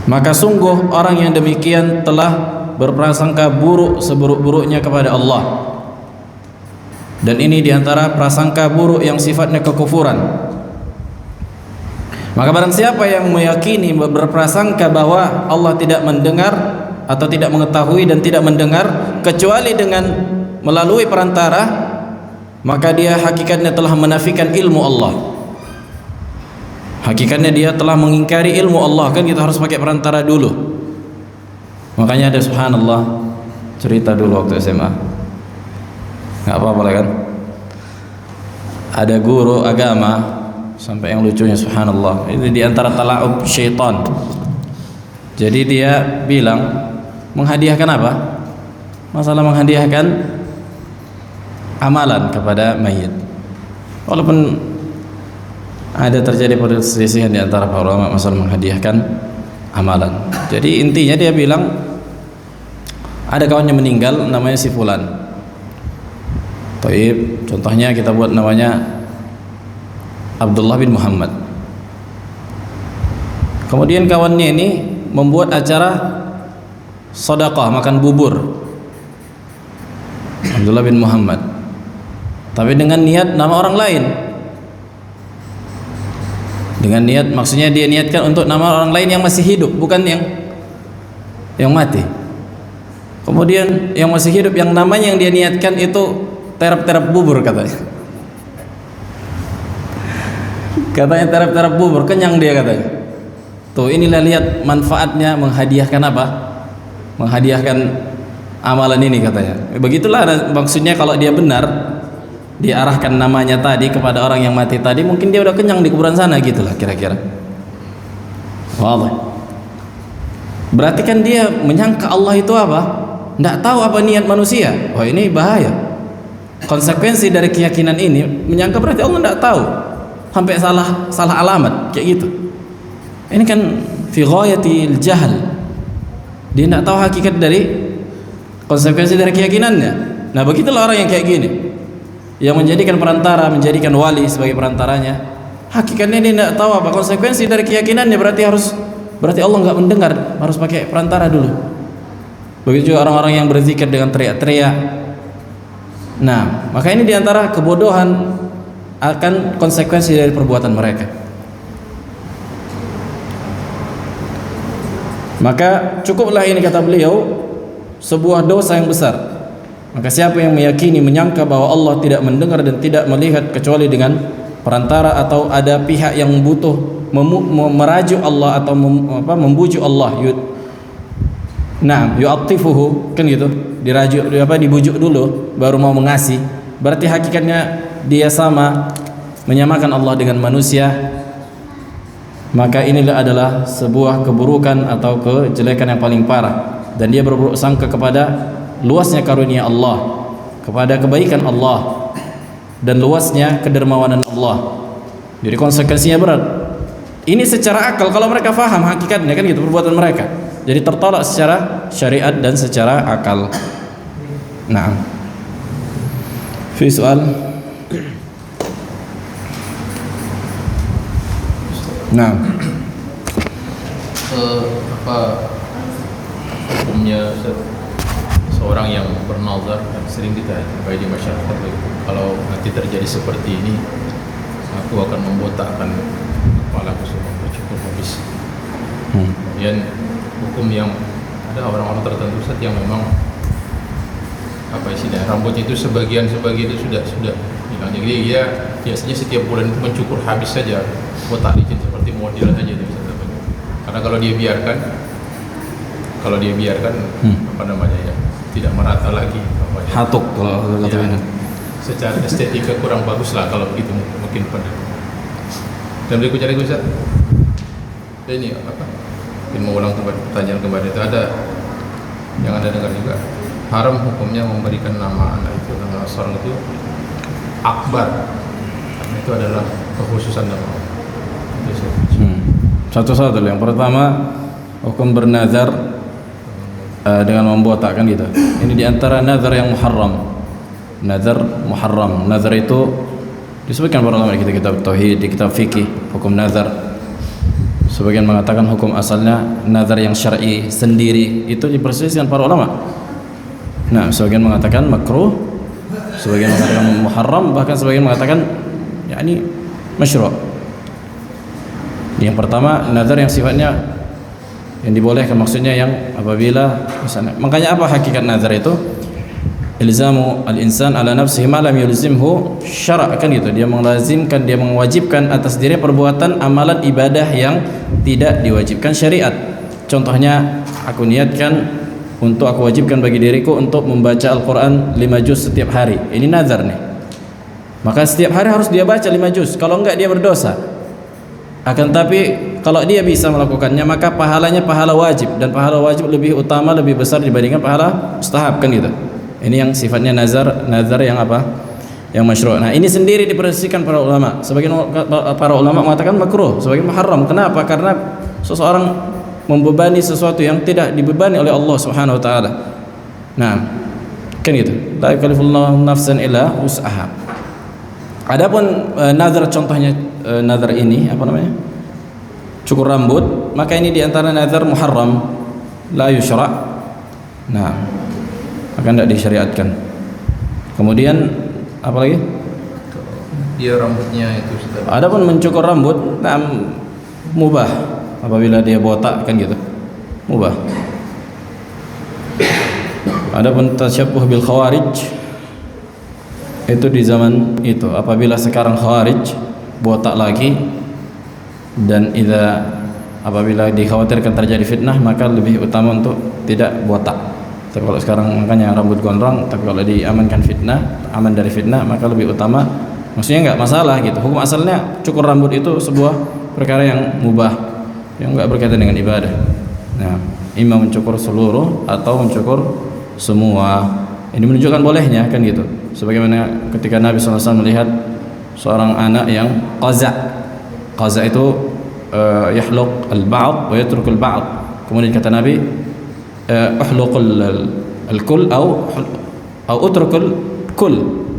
Maka sungguh orang yang demikian telah berprasangka buruk seburuk-buruknya kepada Allah. Dan ini diantara prasangka buruk yang sifatnya kekufuran. Maka barang siapa yang meyakini, berprasangka bahwa Allah tidak mendengar atau tidak mengetahui dan tidak mendengar kecuali dengan melalui perantara, maka dia hakikatnya telah menafikan ilmu Allah. Hakikatnya dia telah mengingkari ilmu Allah, kan kita harus pakai perantara dulu. Makanya ada, subhanallah, cerita dulu waktu SMA. Nggak apa-apa lah kan. Ada guru agama sampai yang lucunya, subhanallah, ini diantara tala'ub syaitan. Jadi dia bilang menghadiahkan apa? Masalah menghadiahkan amalan kepada mayit. Walaupun ada terjadi perselisihan di antara para ulama masalah menghadiahkan amalan. Jadi intinya dia bilang ada kawannya meninggal namanya si fulan. Taib, contohnya kita buat namanya Abdullah bin Muhammad. Kemudian kawannya ini membuat acara sedekah makan bubur Abdullah bin Muhammad, tapi dengan niat nama orang lain. Dengan niat, maksudnya dia niatkan untuk nama orang lain yang masih hidup, bukan yang mati. Kemudian yang masih hidup, yang namanya yang dia niatkan itu terap-terap bubur katanya. Katanya terap-terap bubur, kenyang dia katanya. Tuh, inilah lihat manfaatnya menghadiahkan apa? Menghadiahkan amalan ini katanya. Begitulah maksudnya, kalau dia benar diarahkan namanya tadi kepada orang yang mati tadi, mungkin dia udah kenyang di kuburan sana, gitulah kira-kira. Wallah. Berarti kan dia menyangka Allah itu apa? Nggak tahu apa niat manusia. Oh, ini bahaya. Konsekuensi dari keyakinan ini menyangka berarti Allah tidak tahu, sampai salah alamat kayak gitu. Ini kan fi ghayatil jahl. Dia tidak tahu hakikat dari konsekuensi dari keyakinannya. Nah, begitulah orang yang kayak gini, yang menjadikan perantara, menjadikan wali sebagai perantaranya. Hakikatnya dia tidak tahu apa konsekuensi dari keyakinannya. Berarti Allah nggak mendengar, harus pakai perantara dulu. Begitu juga orang-orang yang berzikir dengan teriak-teriak. Nah, maka ini diantara kebodohan akan konsekuensi dari perbuatan mereka. Maka cukuplah ini, kata beliau, sebuah dosa yang besar. Maka siapa yang meyakini, menyangka bahwa Allah tidak mendengar dan tidak melihat kecuali dengan perantara, atau ada pihak yang butuh merajuk Allah atau membujuk Allah, nah, yu'attifuhu, kan gitu, dibujuk dulu baru mau mengasih. Berarti hakikatnya dia menyamakan Allah dengan manusia. Maka inilah adalah sebuah keburukan atau kejelekan yang paling parah, dan dia berburuk sangka kepada luasnya karunia Allah, kepada kebaikan Allah dan luasnya kedermawanan Allah. Jadi konsekuensinya berat. Ini secara akal, kalau mereka faham hakikatnya, kan gitu perbuatan mereka. Jadi tertolak secara syariat dan secara akal. Nah, fi soal. Apa hukumnya Ustaz, seorang yang bernazar dan sering kita jumpai di masyarakat, kalau nanti terjadi seperti ini, aku akan membotakkan kepalaku sampai cukup habis. Kemudian hukum yang ada orang-orang tertentu Ustaz yang memang apa istilahnya, rambutnya itu sebagian itu sudah hilang. Jadi dia biasanya setiap bulan itu mencukur habis saja, botak licin seperti model saja itu Ustaz. Karena kalau dia biarkan apa namanya ya, tidak merata lagi namanya. Hatuk kalau Ya, secara estetika kurang bagus lah kalau begitu mungkin pada. Dan berikutnya lagi Ustaz, ini apa? Mungkin mengulang pertanyaan kembali itu, ada yang Anda dengar juga, haram hukumnya memberikan nama anak itu, nama seorang itu Akbar, karena itu adalah kekhususan nama Allah. Itu Ustaz. Satu-satu. Yang pertama, hukum bernazar dengan membotakkan gitu. Ini diantara nazar yang muharram. Nazar muharram. Nazar itu disebutkan para ulama di kitab tauhid, di kitab fikih, hukum nazar. Sebagian mengatakan hukum asalnya nazar yang syar'i sendiri, itu diperselisihkan para ulama. Nah, sebagian mengatakan makruh, sebagian mengatakan muharram, bahkan sebagian mengatakan yakni masyru'. Yang pertama, nazar yang sifatnya yang dibolehkan, maksudnya yang apabila misalnya, makanya apa hakikat nazar itu? Ilzamu al-insan ala nafsihi ma lam yulzimhu syara', kan gitu. Dia melazimkan, dia mewajibkan atas dirinya perbuatan amalan ibadah yang tidak diwajibkan syariat. Contohnya, aku niatkan untuk aku wajibkan bagi diriku untuk membaca Al-Quran 5 juz setiap hari. Ini nazar nih. Maka setiap hari harus dia baca 5 juz. Kalau enggak dia berdosa. Akan tapi kalau dia bisa melakukannya, maka pahalanya pahala wajib, dan pahala wajib lebih utama, lebih besar dibandingkan pahala mustahab, kan gitu. Ini yang sifatnya nazar yang apa? Yang masyru'. Nah, ini sendiri diperhatikan para ulama. Sebagian para ulama mengatakan makruh, sebagian muharram. Kenapa? Karena seseorang membebani sesuatu yang tidak dibebani oleh Allah Subhanahu wa taala. Nah, kan gitu. La yukallifullahu nafsan illa wus'aha. Adapun nazar, contohnya nazar ini apa namanya? Cukur rambut, maka ini diantara nazar muharram, la yusyra'. Nah, akan tidak disyariatkan. Kemudian apa lagi? Dia rambutnya itu Ustaz. Adapun mencukur rambut, mubah apabila dia botak, kan gitu, mubah. Adapun tasyabbuh bil khawarij, itu di zaman itu, apabila sekarang khawarij botak lagi, dan apabila dikhawatirkan terjadi fitnah, maka lebih utama untuk tidak botak. Tapi kalau sekarang makanya rambut gondrong, tapi kalau diamankan fitnah, aman dari fitnah, maka lebih utama, maksudnya enggak masalah gitu. Hukum asalnya cukur rambut itu sebuah perkara yang mubah, yang enggak berkaitan dengan ibadah. Nah, imam mencukur seluruh atau mencukur semua, ini menunjukkan bolehnya, kan gitu. Sebagaimana ketika Nabi SAW melihat seorang anak yang qaza itu yahluq al-ba'd wa yatruk al-ba'd. Kemudian kata Nabi, uhluqul al-kull au utrukul kull,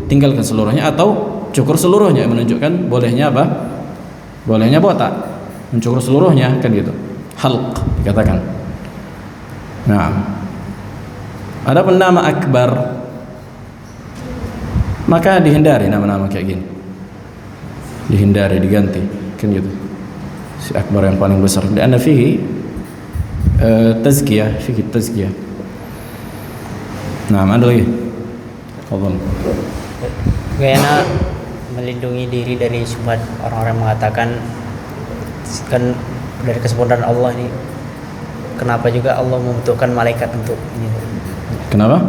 tinggalkan seluruhnya atau cukur seluruhnya, menunjukkan bolehnya apa? Bolehnya botak, mencukur seluruhnya, kan gitu. Halq dikatakan. Nah, adapun nama akbar, maka dihindari nama-nama kayak gini. Dihindari, diganti, kan gitu. Si akbar yang paling besar. Dan fihi tazkiyah, fikih tazkiyah. Nah, ada lagi. Fadhal. Bagaimana melindungi diri dari syubhat orang-orang mengatakan kan dari kesempurnaan Allah ini, kenapa juga Allah membutuhkan malaikat untuk ini? Kenapa?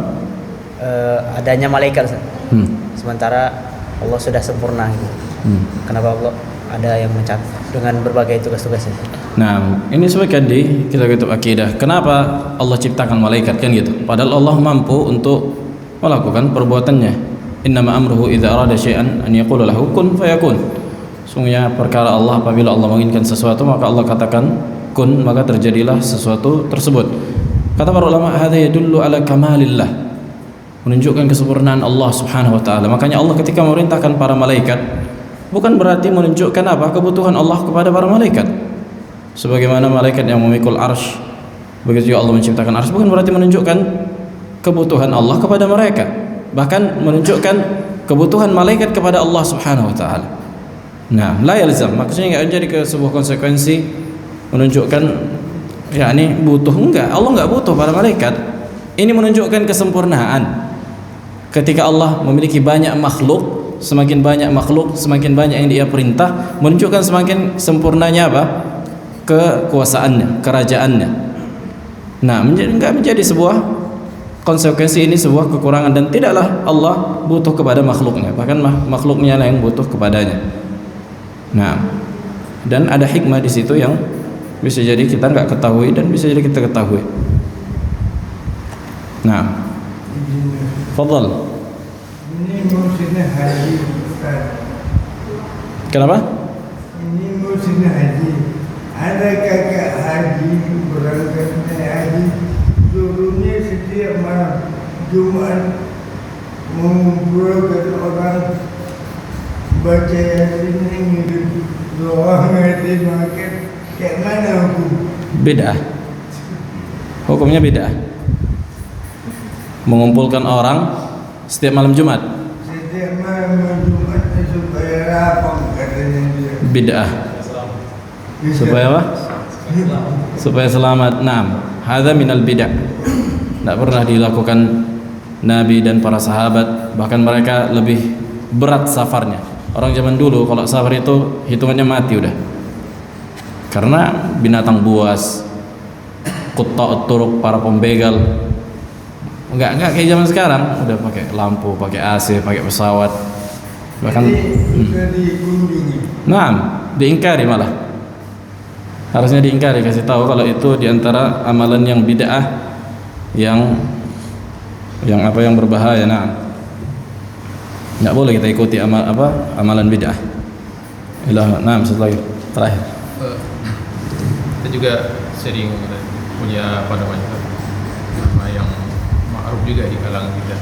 Adanya malaikat, sementara Allah sudah sempurna gitu. Kenapa Allah ada yang mencatat dengan berbagai tugas-tugasnya? Nah, ini sebagian di kitab-kitab akidah. Kenapa Allah ciptakan malaikat, kan gitu? Padahal Allah mampu untuk melakukan perbuatannya. Innama amruhu idza arada syai'an an yaqula lahu kun fayakun. Sungguhnya perkara Allah, apabila Allah menginginkan sesuatu, maka Allah katakan kun, maka terjadilah sesuatu tersebut. Kata para ulama, hadza yadullu ala kamalillah, menunjukkan kesempurnaan Allah Subhanahu wa taala. Makanya Allah ketika memerintahkan para malaikat, bukan berarti menunjukkan apa? Kebutuhan Allah kepada para malaikat. Sebagaimana malaikat yang memikul arsy Begitu juga Allah menciptakan arsy, bukan berarti menunjukkan kebutuhan Allah kepada mereka, bahkan menunjukkan kebutuhan malaikat kepada Allah Subhanahu wa taala. Nah, la yalzam, maksudnya enggak menjadi ke sebuah konsekuensi menunjukkan yakni butuh, enggak. Allah enggak butuh para malaikat. Ini menunjukkan kesempurnaan. Ketika Allah memiliki banyak makhluk, semakin banyak makhluk, semakin banyak yang Dia perintah, menunjukkan semakin sempurnanya apa? Kekuasaannya, kerajaannya. Nah, enggak menjadi sebuah konsekuensi ini sebuah kekurangan, dan tidaklah Allah butuh kepada makhluknya, bahkan makhluknya lah yang butuh kepadanya. Nah, dan ada hikmah di situ yang bisa jadi kita nggak ketahui dan bisa jadi kita ketahui. Nah, fadhal. Ini musimnya haji, Ustaz. Kenapa? Ini musimnya haji. Ada kakak haji berangkatnya haji, turunnya setiap malam Jumat mengumpulkan orang baca Yasin ngirim doa ngerti makan. Kayak mana hukum? Beda. Hukumnya beda. Mengumpulkan orang setiap malam Jumat. Setiap malam Jumat supaya rapang katanya dia. Bid'ah. Supaya apa? Supaya selamat. Naam, hadza minal bid'ah. Tidak pernah dilakukan Nabi dan para sahabat, bahkan mereka lebih berat safarnya. Orang zaman dulu kalau safar itu hitungannya mati udah. Karena binatang buas, qutta'ut turuq, para pembegal. Enggak kayak zaman sekarang, udah pakai lampu, pakai AC, pakai pesawat. Bahkan sudah dikunjungi. naam, diingkari malah. Harusnya diingkari, kasih tahu kalau itu diantara amalan yang bid'ah, yang apa yang berbahaya. Nah, nggak boleh kita ikuti amalan bid'ah. Nah, satu lagi terakhir. Kita juga sering punya apa namanya, nama yang ma'ruf juga di kalangan kita,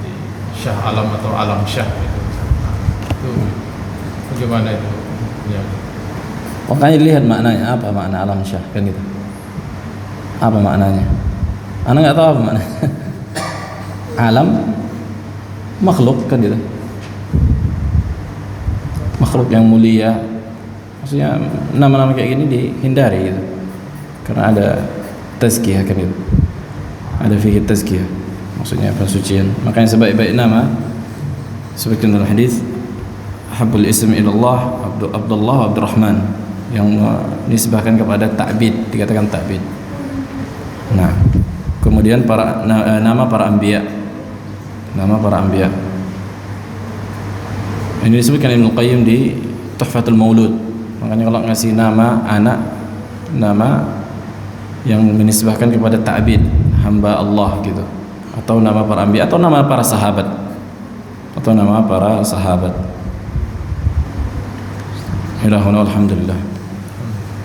di Syah Alam atau Alam Syah itu. Itu bagaimana itu? Ya. Makanya dilihat maknanya, apa makna alam syah, kan gitu. Apa maknanya? Anak nggak tahu apa makna. Alam makhluk, kan gitu. Makhluk yang mulia. Maksudnya nama-nama kayak gini dihindari gitu. Karena ada tazkiyah, kan gitu. Ada fikih tazkiyah. Maksudnya pensucian. Makanya sebaik-baik nama seperti dalam hadis, habbul ism ilallah Abdullah Abdurrahman, yang menisbahkan kepada ta'bid, dikatakan ta'bid. Nah, kemudian nama para anbiya. Nama para anbiya. Ini disebutkan Ibnu Qayyim di Tuhfatul Maulud. Makanya kalau ngasih nama anak, nama yang menisbahkan kepada ta'bid, hamba Allah gitu. Atau nama para anbiya, atau nama para sahabat. Atau nama para sahabat. Alhamdulillah.